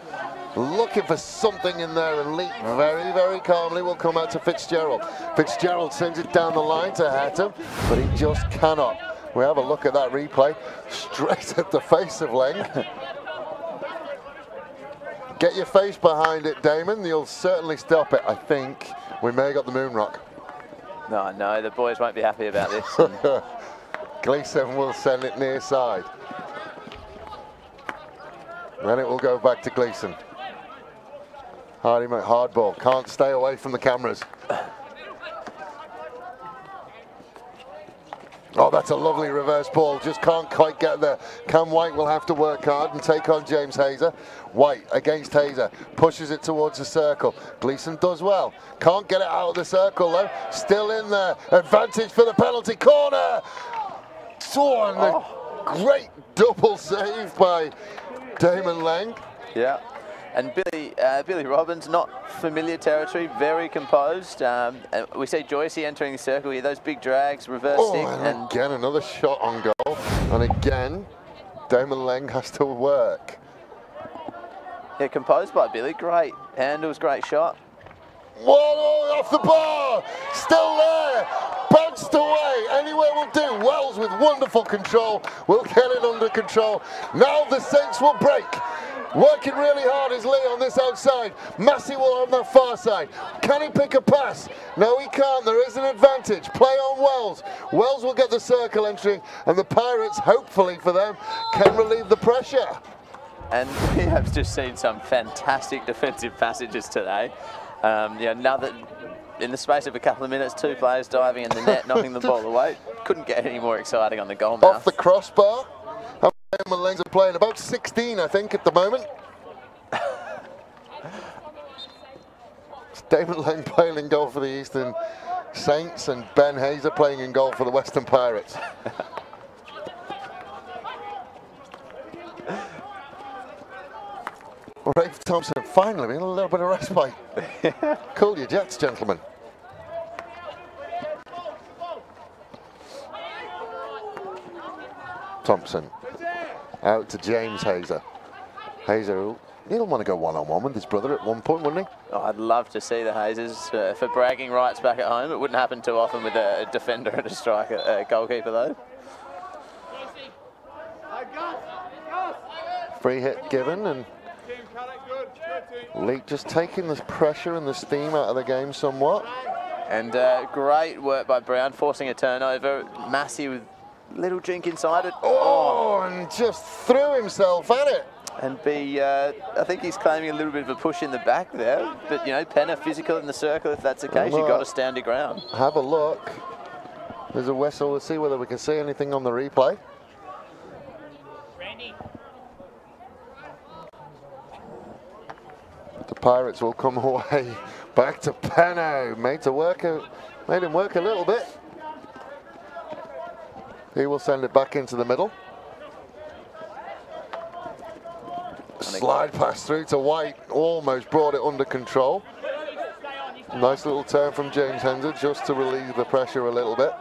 Looking for something in there, and Lee very, very calmly will come out to Fitzgerald. Fitzgerald sends it down the line to Hatton, but he just cannot. We have a look at that replay, straight at the face of Leng. Get your face behind it, Damon. You'll certainly stop it. I think we may have got the moon rock. No, the boys won't be happy about this. Gleeson will send it near side. Then it will go back to Gleeson. Hard ball, can't stay away from the cameras. Oh, that's a lovely reverse ball, just can't quite get there. Cam White will have to work hard and take on James Hazer. White against Hazer, pushes it towards the circle. Gleeson does well, can't get it out of the circle though. Still in there, advantage for the penalty corner. Oh, and a great double save by Damon Leng. Yeah. And Billy Robbins, not familiar territory, very composed. And we see Joycey entering the circle here, those big drags, reverse stick. And again, another shot on goal. And again, Damon Leng has to work. Yeah, composed by Billy, great handles, great shot. Whoa, off the bar, still there, bounced away, anywhere will do. Wells with wonderful control, will get it under control. Now the Saints will break. Working really hard is Lee on this outside. Massey will on the far side. Can he pick a pass? No, he can't. There is an advantage. Play on Wells. Wells will get the circle entry, and the Pirates, hopefully for them, can relieve the pressure. And we have just seen some fantastic defensive passages today. Yeah, another, in the space of a couple of minutes, 2 players diving in the net, knocking the ball away. Couldn't get any more exciting on the goal mouth. Off the crossbar. Damon Leng's are playing about 16, I think, at the moment. It's Damon Leng playing in goal for the Eastern Saints and Ben Hazer playing in goal for the Western Pirates. Rafe Thompson finally a little bit of respite. Cool your jets, gentlemen. Thompson out to James Hazer. Hazer, he'll want to go one-on-one with his brother at one point, wouldn't he? Oh, I'd love to see the Hazers for bragging rights back at home. It wouldn't happen too often with a defender and a striker, a goalkeeper though. Free hit given, and Leake just taking the pressure and the steam out of the game somewhat. And great work by Brown, forcing a turnover. Massey with little drink inside it. Oh, and just threw himself at it. And I think he's claiming a little bit of a push in the back there. But, you know, Penner physical in the circle. If that's the case, you've got to stand your ground. Have a look. There's a whistle. We'll see whether we can see anything on the replay. Randy. The Pirates will come away. Back to Penno. Made him work a little bit. He will send it back into the middle. Slide pass through to White, almost brought it under control. Nice little turn from James Hazer just to relieve the pressure a little bit.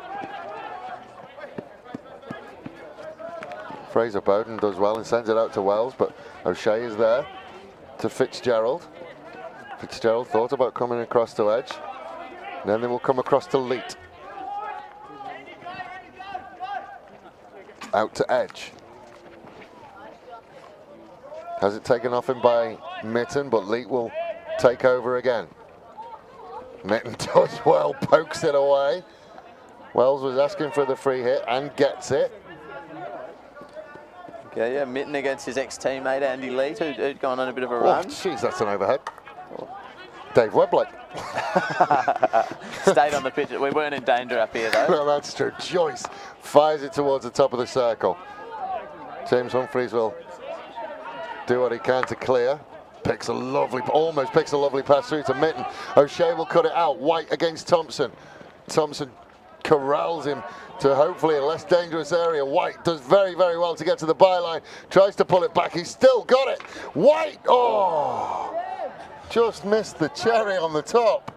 Fraser Bowden does well and sends it out to Wells, but O'Shea is there to Fitzgerald. Fitzgerald thought about coming across to Edge. And then they will come across to Leet. Out to Edge. Has it taken off him by Mitten, but Leet will take over again. Mitten does well, pokes it away. Wells was asking for the free hit and gets it. Okay, yeah, Mitten against his ex-teammate Andy Leet, who'd gone on a bit of a run. Jeez, that's an overhead. Dave Webblake. Stayed on the pitch. We weren't in danger up here, though. No, that's true. Joyce fires it towards the top of the circle. James Humphreys will do what he can to clear. Almost picks a lovely pass through to Mitten. O'Shea will cut it out. White against Thompson. Thompson corrals him to hopefully a less dangerous area. White does very, very well to get to the byline. Tries to pull it back. He's still got it. White, oh! Just missed the cherry on the top.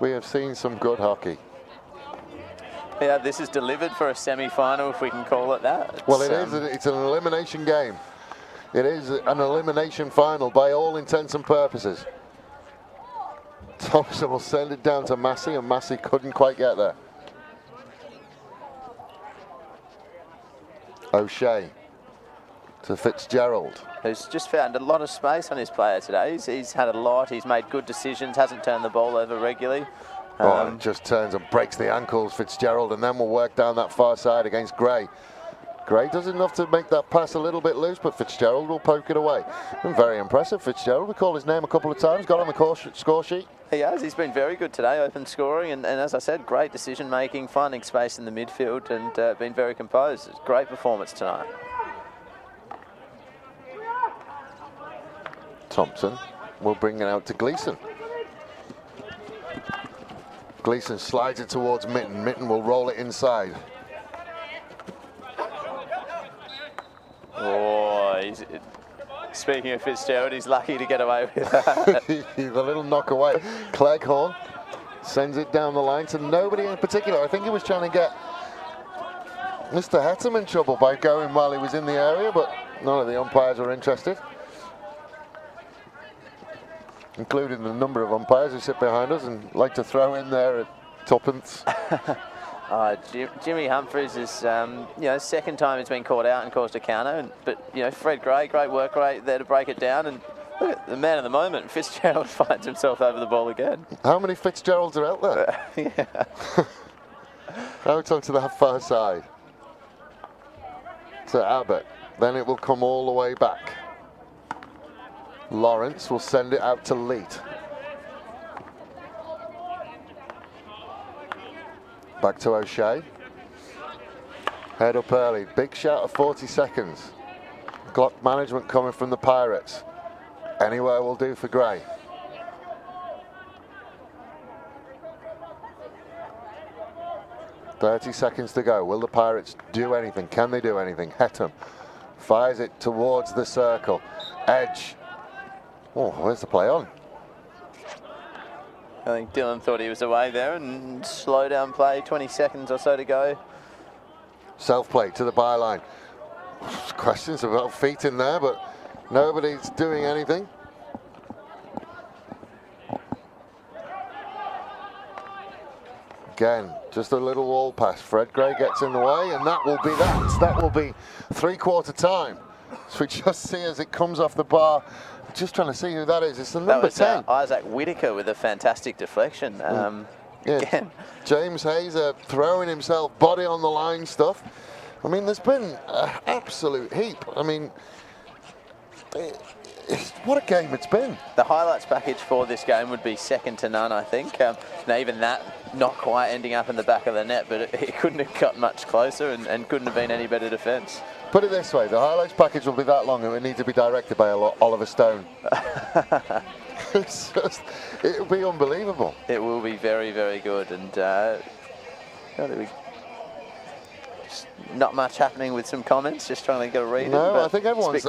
We have seen some good hockey. Yeah, this is delivered for a semi-final, if we can call it that. Well, it is. It's an elimination game. It is an elimination final by all intents and purposes. Thompson will send it down to Massey, and Massey couldn't quite get there. O'Shea to Fitzgerald. Who's just found a lot of space on his player today. He's had a lot, he's made good decisions, hasn't turned the ball over regularly. It just turns and breaks the ankles, Fitzgerald, and then we'll work down that far side against Gray. Gray does enough to make that pass a little bit loose, but Fitzgerald will poke it away. Been very impressive, Fitzgerald. We called his name a couple of times, got on the score sheet. He has. He's been very good today, open scoring, and as I said, great decision making, finding space in the midfield, and been very composed. It's a great performance tonight. Thompson will bring it out to Gleeson. Gleeson slides it towards Mitten. Mitten will roll it inside. Oh, speaking of Fitzgerald, he's lucky to get away with that. The little knock away. Cleghorn sends it down the line to nobody in particular. I think he was trying to get Mr. Hettam in trouble by going while he was in the area, but none of the umpires were interested, including the number of umpires who sit behind us and like to throw in there at tuppence. Jimmy Humphreys is, second time he's been caught out and caused a counter. But Fred Gray, great work rate there to break it down. And look at the man of the moment, Fitzgerald finds himself over the ball again. How many Fitzgeralds are out there? Yeah. Out onto the far side to Abbott. Then it will come all the way back. Lawrence will send it out to Leet. Back to O'Shea. Head up early. Big shout of 40 seconds. Clock management coming from the Pirates. Anywhere will do for Gray. .30 seconds to go. Will the Pirates do anything? Can they do anything? Hettam fires it towards the circle. Edge. Oh, where's the play on? I think Dylan thought he was away there, and slow down play, 20 seconds or so to go. Self-play to the byline. Questions about feet in there, but nobody's doing anything. Again, just a little wall pass. Fred Gray gets in the way, and that will be that. That will be three-quarter time. So we just see as it comes off the bar. Just trying to see who that is. It's the number 10. Isaac Whitaker with a fantastic deflection. Yeah. James Hazer throwing himself body on the line stuff. I mean, there's been an absolute heap. I mean, what a game it's been. The highlights package for this game would be second to none, I think. Now even that, not quite ending up in the back of the net, but it couldn't have got much closer and couldn't have been any better defence. Put it this way, the highlights package will be that long and it needs to be directed by Oliver Stone. It'll be unbelievable. It will be very, very good. And not much happening with some comments, just trying to get a read. No, I think everyone's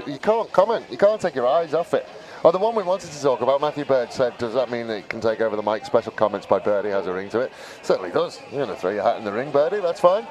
you can't comment, you can't take your eyes off it. Oh, the one we wanted to talk about, Matthew Bird said, does that mean it can take over the mic? Special comments by Birdie has a ring to it. Certainly does. You're going to throw your hat in the ring, Birdie, that's fine.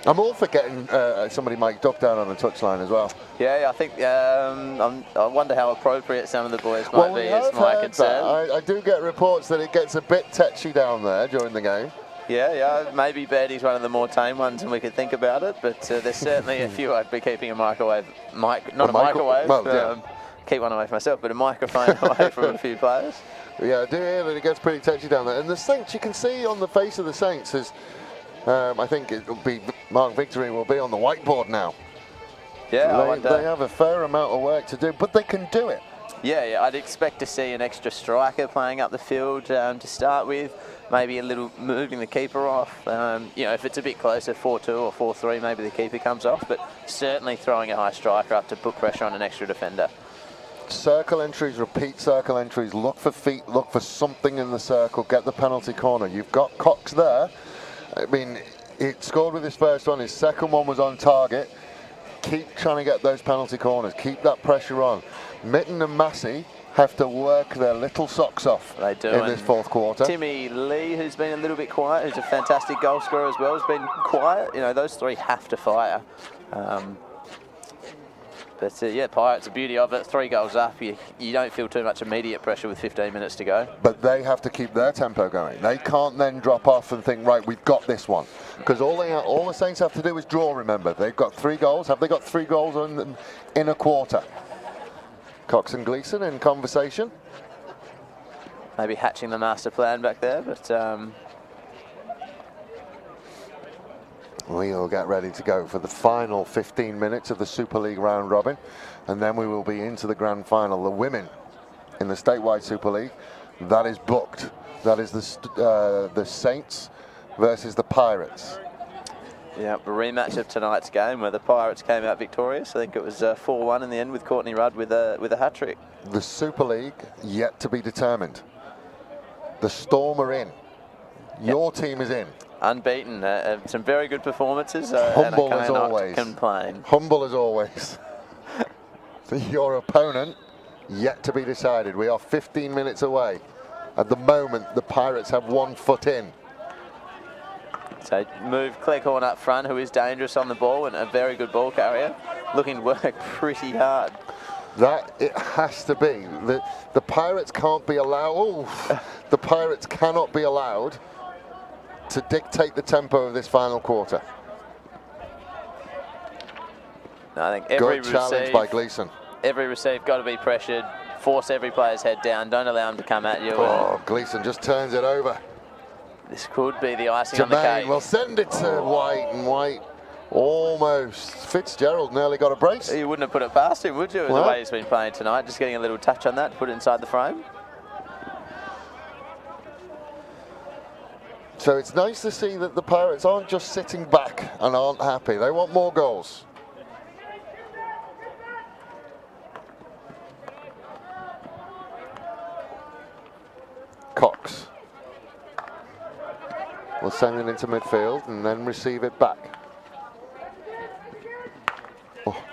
I'm all for getting somebody mic'd up down on the touchline as well. Yeah, I think I wonder how appropriate some of the boys might be. Is my concern. I do get reports that it gets a bit tetchy down there during the game. Yeah, maybe Birdie's one of the more tame ones, and we could think about it. But there's certainly a few I'd be keeping a microwave, not a microwave. Well, yeah. Keep one away from myself, but a microphone away from a few players. Yeah, I do hear that it gets pretty touchy down there. And the Saints, you can see on the face of the Saints is, I think it'll be Mark Victory will be on the whiteboard now. Yeah, they have a fair amount of work to do, but they can do it. Yeah, I'd expect to see an extra striker playing up the field to start with. Maybe a little moving the keeper off. You know, if it's a bit closer, 4-2 or 4-3, maybe the keeper comes off. But certainly throwing a high striker up to put pressure on an extra defender. Circle entries, repeat circle entries, look for feet, look for something in the circle, get the penalty corner. You've got Cox there. I mean, he scored with his first one, his second one was on target. Keep trying to get those penalty corners, keep that pressure on. Mitten and Massey have to work their little socks off they do, in this fourth quarter. Timmy Lee, who's been a little bit quiet, who's a fantastic goal scorer as well, has been quiet. You know, those three have to fire. But yeah, Pirates, the beauty of it, 3 goals up, you don't feel too much immediate pressure with 15 minutes to go. But they have to keep their tempo going. They can't then drop off and think, right, we've got this one. Because all the Saints have to do is draw, remember. They've got 3 goals. Have they got 3 goals in a quarter? Cox and Gleeson in conversation. Maybe hatching the master plan back there, but... We will get ready to go for the final 15 minutes of the Super League round robin, and then we will be into the grand final. The women in the statewide Super League, that is booked. That is the Saints versus the Pirates. Yeah, a rematch of tonight's game where the Pirates came out victorious. I think it was 4-1 in the end with Courtney Rudd with a hat-trick. The Super League yet to be determined. The Storm are in. Your team is in. Unbeaten, some very good performances. Humble as always. Complain. Humble as always. Your opponent yet to be decided. We are 15 minutes away. At the moment, the Pirates have 1 foot in. So move Cleghorn up front, who is dangerous on the ball and a very good ball carrier, looking to work pretty hard. That it has to be. The Pirates can't be allowed. The Pirates cannot be allowed to dictate the tempo of this final quarter. No, I think every good challenge by Gleeson. Every receive got to be pressured. Force every player's head down. Don't allow him to come at you. Oh, Gleeson just turns it over. This could be the icing on the cake. Will send it to White, and White almost. Fitzgerald nearly got a brace. You wouldn't have put it past him, would you? The way he's been playing tonight, just getting a little touch on that to put it inside the frame. So it's nice to see that the Pirates aren't just sitting back and aren't happy. They want more goals. Cox will send it into midfield and then receive it back. Oh.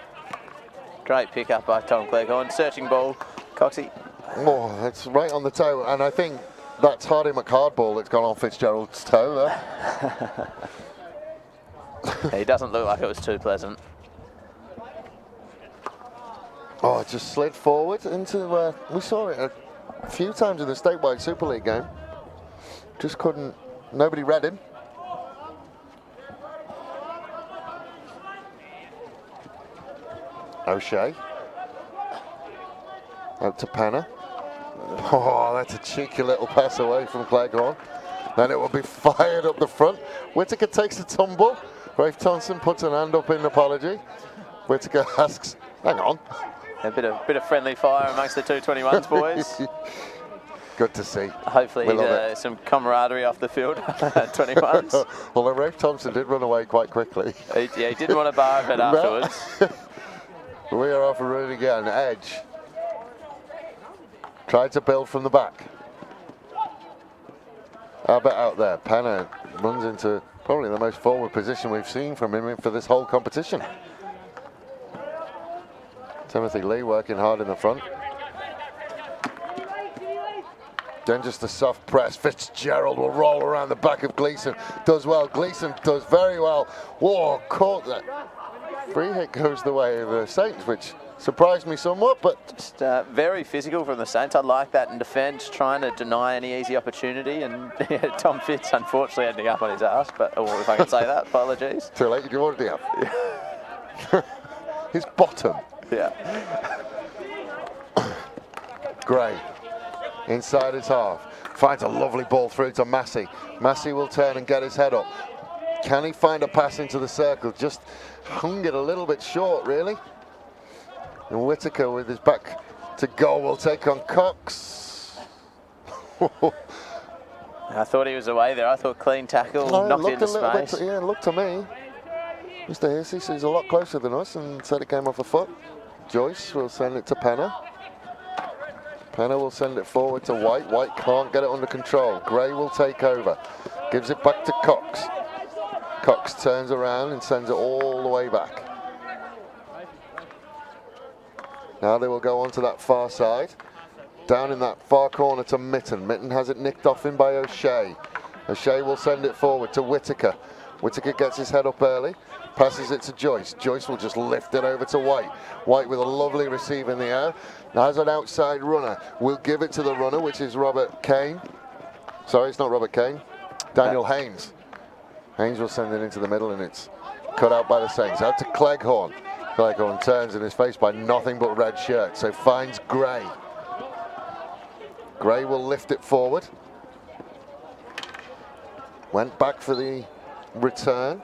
Great pick up by Tom Cleghorn. Searching ball. Coxie. Oh, that's right on the toe. And I think that's Hardy McCard ball that's gone on Fitzgerald's toe there. He doesn't look like it was too pleasant. Oh, it just slid forward into, we saw it a few times in the statewide Super League game. Just couldn't, nobody read him. O'Shea. Out to Panna. Oh, that's a cheeky little pass away from Cleghorn. Then it will be fired up the front. Whittaker takes a tumble. Rafe Thompson puts an hand up in apology. Whittaker asks, hang on. A bit of friendly fire amongst the 221s boys. Good to see. Hopefully some camaraderie off the field. 21s. Although Rafe Thompson did run away quite quickly. Yeah, he didn't want to bar it afterwards. We are off and running again. Edge. Tried to build from the back. Abbott out there. Panna runs into probably the most forward position we've seen from him for this whole competition. Timothy Lee working hard in the front. Then just a soft press. Fitzgerald will roll around the back of Gleeson. Does well. Gleeson does very well. Whoa, caught that. Free hit goes the way of the Saints, which surprised me somewhat, but just very physical from the Saints. I like that in defence, trying to deny any easy opportunity. And yeah, Tom Fitz, unfortunately, ending up on his ass. But if I can say that, apologies. Too late. You already have. His bottom. Yeah. Gray inside his half. Finds a lovely ball through to Massey. Massey will turn and get his head up. Can he find a pass into the circle? Just hung it a little bit short, really. And Whittaker with his back to goal will take on Cox. I thought he was away there. I thought clean tackle, knocked it into space. Yeah, it looked to me. Mr. Hissey sees a lot closer than us and said it came off a foot. Joyce will send it to Penner. Penner will send it forward to White. White can't get it under control. Gray will take over. Gives it back to Cox. Cox turns around and sends it all the way back. Now they will go on to that far side. Down in that far corner to Mitten. Mitten has it nicked off him by O'Shea. O'Shea will send it forward to Whittaker. Whittaker gets his head up early. Passes it to Joyce. Joyce will just lift it over to White. White with a lovely receive in the air. Now has an outside runner. We'll give it to the runner, which is Robert Kane. Sorry, it's not Robert Kane. Daniel Haynes. Haynes will send it into the middle, and it's cut out by the Saints. Out to Cleghorn. Cleghorn turns in his face by nothing but red shirt, so finds Gray. Gray will lift it forward. Went back for the return.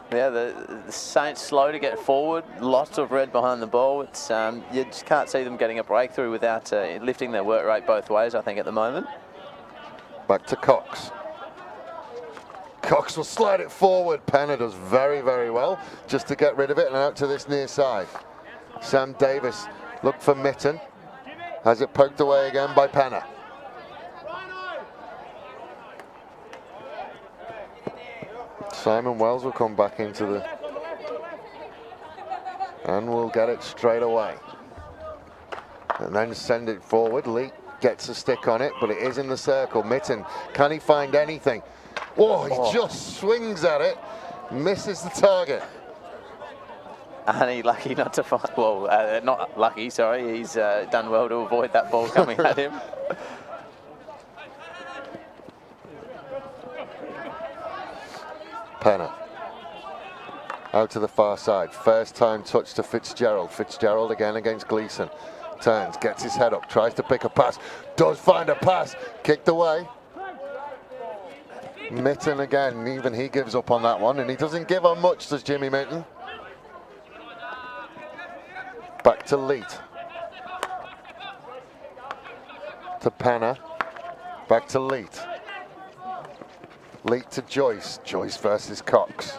Yeah, the Saints slow to get forward. Lots of red behind the ball. It's you just can't see them getting a breakthrough without lifting their work rate both ways, I think, at the moment. Back to Cox. Cox will slide it forward. Penner does very, very well just to get rid of it and out to this near side. Sam Davis looked for Mitten. Has it poked away again by Penner. Simon Wells will come back into the... and will get it straight away. And then send it forward. Lee gets a stick on it, but it is in the circle. Mitten, can he find anything? Oh, he just swings at it, misses the target. And he's lucky not to find, well, not lucky, sorry. He's done well to avoid that ball coming at him. Penner. Out to the far side. First time touch to Fitzgerald. Fitzgerald again against Gleeson. Turns, gets his head up, tries to pick a pass. Does find a pass. Kicked away. Mitten again, even he gives up on that one, and he doesn't give on much, does Jimmy Mitten. Back to Leet. To Penner. Back to Leet. Leet to Joyce. Joyce versus Cox.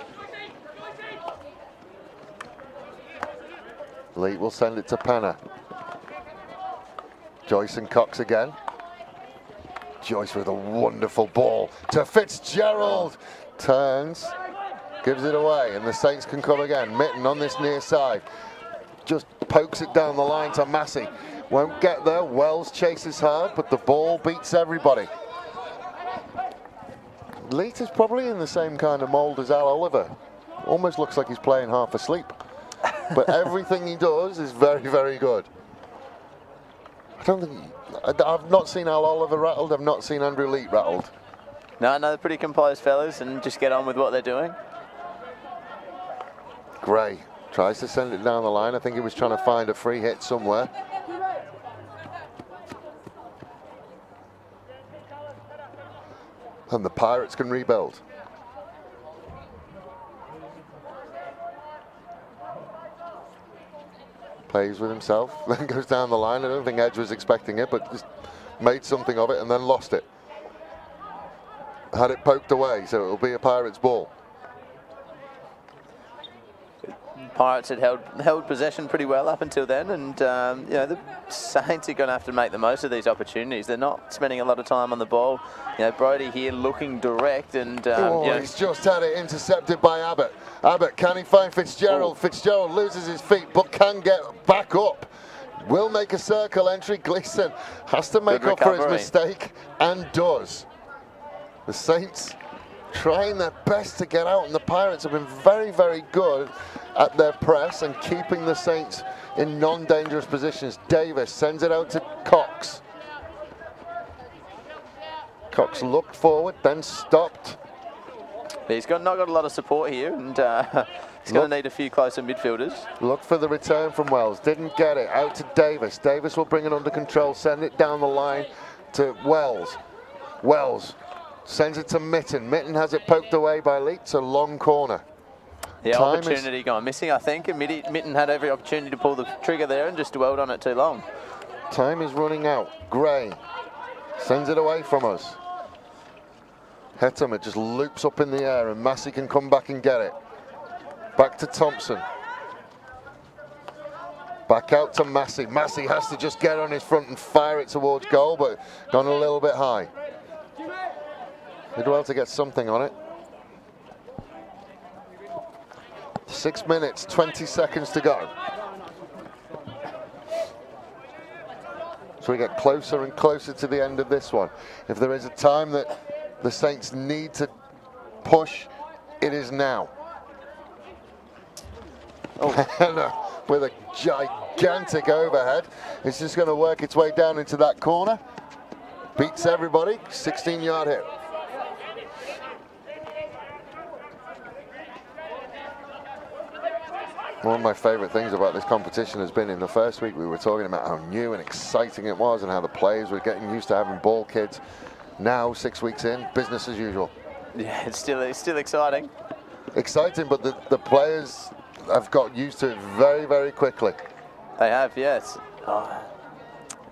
Leet will send it to Penner. Joyce and Cox again. Joyce with a wonderful ball to Fitzgerald. Turns, gives it away, and the Saints can come again. Mitten on this near side. Just pokes it down the line to Massey. Won't get there. Wells chases hard, but the ball beats everybody. Leet is probably in the same kind of mould as Al Oliver. Almost looks like he's playing half asleep. But everything he does is very, very good. I've not seen Al Oliver rattled. I've not seen Andrew Leet rattled. No, they're pretty composed fellas and just get on with what they're doing. Gray tries to send it down the line. I think he was trying to find a free hit somewhere. And the Pirates can rebuild. Plays with himself, then goes down the line. I don't think Edge was expecting it, but just made something of it and then lost it. Had it poked away, so it'll be a Pirates ball. Pirates had held possession pretty well up until then, and you know, the Saints are going to have to make the most of these opportunities. They're not spending a lot of time on the ball. You know, Brody here looking direct, and you know, he's just had it intercepted by Abbott. Abbott, can he find Fitzgerald? Fitzgerald loses his feet, but can get back up. will make a circle entry. Gleeson has to make up for his mistake, and does. The Saints trying their best to get out, and the Pirates have been very, very good at their press and keeping the Saints in non-dangerous positions. Davis sends it out to Cox. Cox looked forward, then stopped. He's not got a lot of support here, and he's going to need a few closer midfielders. Look for the return from Wells. Didn't get it. Out to Davis. Davis will bring it under control, send it down the line to Wells. Wells sends it to Mitten. Mitten has it poked away by Lee. It's a long corner. The opportunity gone missing, I think. And Mitten had every opportunity to pull the trigger there and just dwelled on it too long. Time is running out. Gray sends it away from us. Hettemer just loops up in the air, and Massey can come back and get it. Back to Thompson. Back out to Massey. Massey has to just get on his front and fire it towards goal, but gone a little bit high. Did well to get something on it. 6 minutes, 20 seconds to go. So we get closer and closer to the end of this one. If there is a time that the Saints need to push, it is now. Oh. With a gigantic overhead. It's just going to work its way down into that corner. Beats everybody, 16-yard hit. One of my favourite things about this competition has been in the first week we were talking about how new and exciting it was and how the players were getting used to having ball kids. Now, 6 weeks in, business as usual. Yeah, it's still exciting. Exciting, but the players have got used to it very, very quickly. They have, yes. Oh.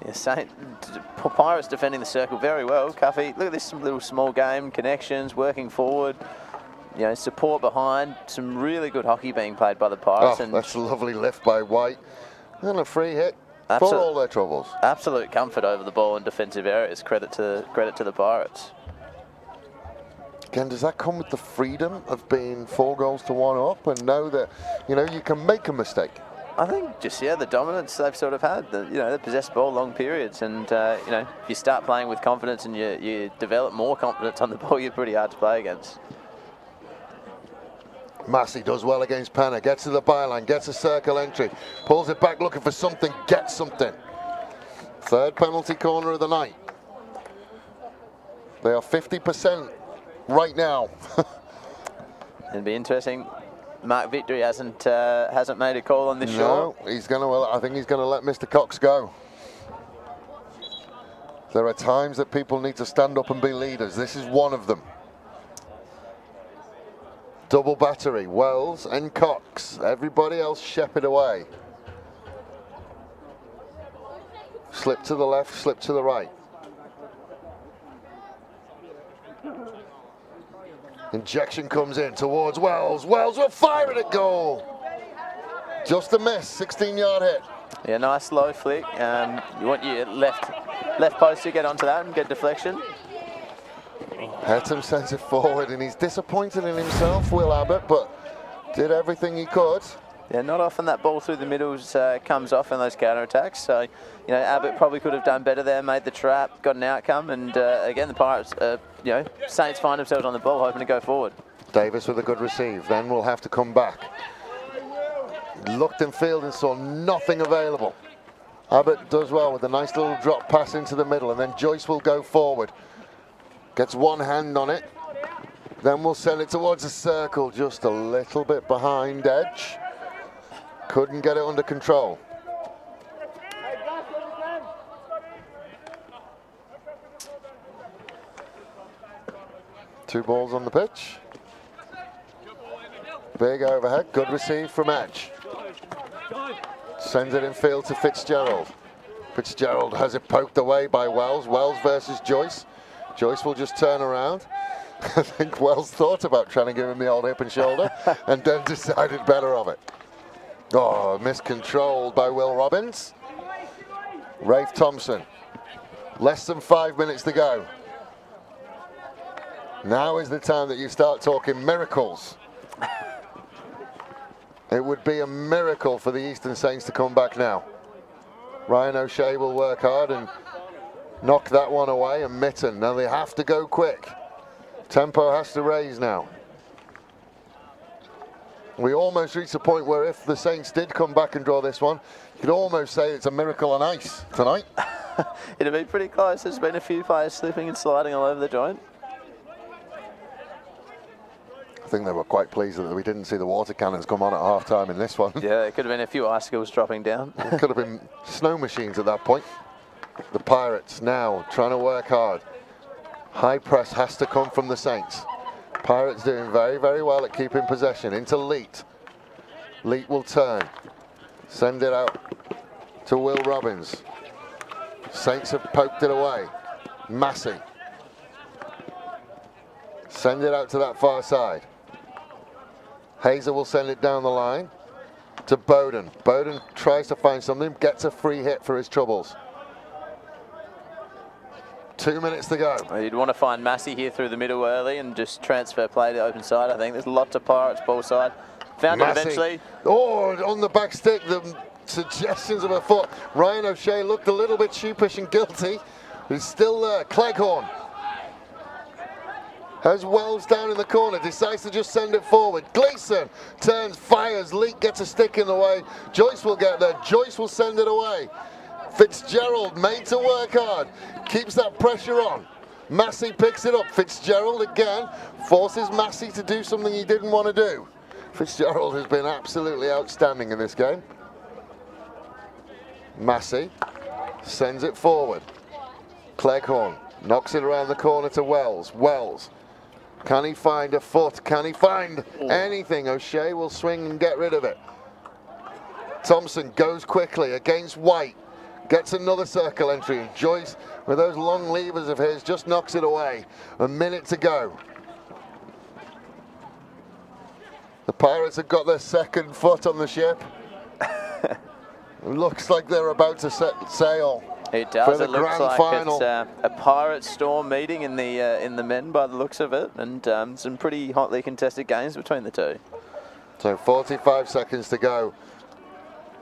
Yeah, Pirates defending the circle very well. Cuffy, look at this little small game, connections, working forward. You know, support behind, some really good hockey being played by the Pirates. Oh, and that's a lovely lift by White. And a free hit for all their troubles. Absolute comfort over the ball in defensive areas. Credit to the Pirates. Again, does that come with the freedom of being 4 goals to 1 up and know that, you know, you can make a mistake? I think just, yeah, the dominance they've sort of had, they possess ball long periods, and, you know, if you start playing with confidence and you develop more confidence on the ball, you're pretty hard to play against. Massey does well against Penner, gets to the byline, gets a circle entry, pulls it back looking for something, gets something. 3rd penalty corner of the night. They are 50% right now. It'll be interesting. Mark Victory hasn't made a call on this shot. No, he's going to. I think he's going to let Mr. Cox go. There are times that people need to stand up and be leaders. This is one of them. Double battery, Wells and Cox. Everybody else shepherd away. Slip to the left, slip to the right. Injection comes in towards Wells. Wells will fire it at goal. Just a miss, 16-yard hit. Yeah, nice low flick. You want your left post to get onto that and get deflection. Hettem sends it forward, and he's disappointed in himself, Will Abbott, but did everything he could. Yeah, not often that ball through the middles comes off in those counter-attacks. So, you know, Abbott probably could have done better there, made the trap, got an outcome, and again, the Pirates, you know, Saints find themselves on the ball, hoping to go forward. Davis with a good receive, then will have to come back. Looked in field and saw nothing available. Abbott does well with a nice little drop pass into the middle, and then Joyce will go forward. Gets one hand on it, then we'll send it towards the circle, just a little bit behind edge. Couldn't get it under control. Two balls on the pitch. Big overhead, good receive from Edge. Sends it in field to Fitzgerald. Fitzgerald has it poked away by Wells. Wells versus Joyce. Joyce will just turn around. I think Wells thought about trying to give him the old hip and shoulder and then decided better of it. Oh, miscontrolled by Will Robbins. Rafe Thompson. Less than 5 minutes to go. Now is the time that you start talking miracles. It would be a miracle for the Eastern Saints to come back now. Ryan O'Shea will work hard and knock that one away. And Mitten, now they have to go quick. Tempo has to raise now. We almost reached a point where if the Saints did come back and draw this one, you could almost say it's a miracle on ice tonight. It'd be pretty close. There's been a few players slipping and sliding all over the joint. I think they were quite pleased that we didn't see the water cannons come on at half-time in this one. Yeah, there could have been a few icicles dropping down. It could have been snow machines at that point. The Pirates now trying to work hard. High press has to come from the Saints. Pirates doing very, very well at keeping possession. Into Leet. Leet will turn. Send it out to Will Robbins. Saints have poked it away. Massey. Send it out to that far side. Hazer will send it down the line to Bowden. Bowden tries to find something, gets a free hit for his troubles. 2 minutes to go. Well, you'd want to find Massey here through the middle early and just transfer play to open side. I think there's lots of Pirates ball side. Found Massey. it eventually. Oh, on the back stick, the suggestions of a foot. Ryan O'Shea looked a little bit sheepish and guilty. He's still there. Cleghorn has Wells down in the corner, decides to just send it forward. Gleason turns, fires, Leek gets a stick in the way. Joyce will get there, Joyce will send it away. Fitzgerald made to work hard, keeps that pressure on. Massey picks it up, Fitzgerald again, forces Massey to do something he didn't want to do. Fitzgerald has been absolutely outstanding in this game. Massey sends it forward. Cleghorn knocks it around the corner to Wells. Wells, can he find a foot? Can he find anything? O'Shea will swing and get rid of it. Thompson goes quickly against White. Gets another circle entry. Joyce, with those long levers of his, just knocks it away. A minute to go. The Pirates have got their second foot on the ship. It looks like they're about to set sail. It does. For the It looks grand like final. it's a Pirate Storm meeting in the men by the looks of it, and some pretty hotly contested games between the two. So 45 seconds to go.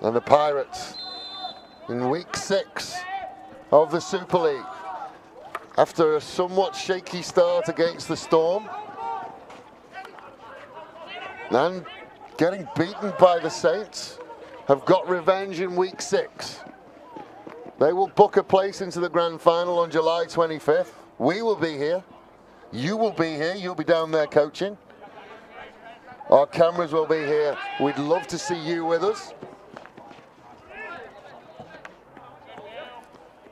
And the Pirates in week 6 of the Super League, after a somewhat shaky start against the Storm and getting beaten by the Saints, have got revenge in week 6. They will book a place into the grand final on July 25th. We will be here. You will be here. You'll be down there coaching. Our cameras will be here. We'd love to see you with us.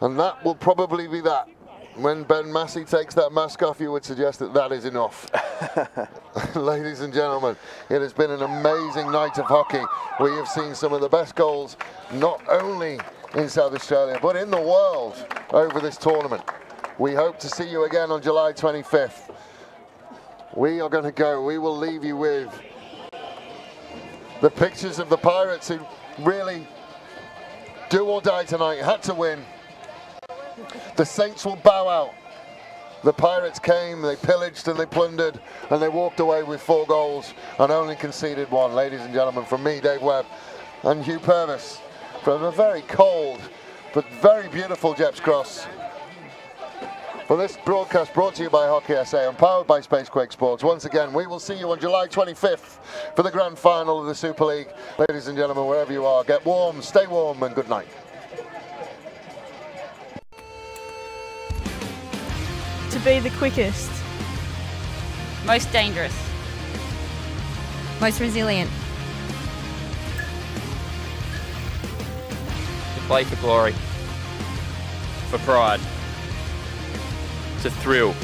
And that will probably be that. When Ben Massey takes that mask off, you would suggest that that is enough. Ladies and gentlemen, it has been an amazing night of hockey. We have seen some of the best goals, not only in South Australia, but in the world over this tournament. We hope to see you again on July 25th. We are going to go. We will leave you with the pictures of the Pirates who really do or die tonight, had to win. The Saints will bow out. The Pirates came, they pillaged and they plundered, and they walked away with 4 goals and only conceded 1. Ladies and gentlemen, from me, Dave Webb, and Hugh Purvis, from a very cold but very beautiful Jeps Cross. For this broadcast brought to you by Hockey SA and powered by Spacequake Sports. Once again, we will see you on July 25th for the grand final of the Super League. Ladies and gentlemen, wherever you are, get warm, stay warm, and good night. To be the quickest, Most dangerous. Most resilient. To play for glory. For pride. To thrill.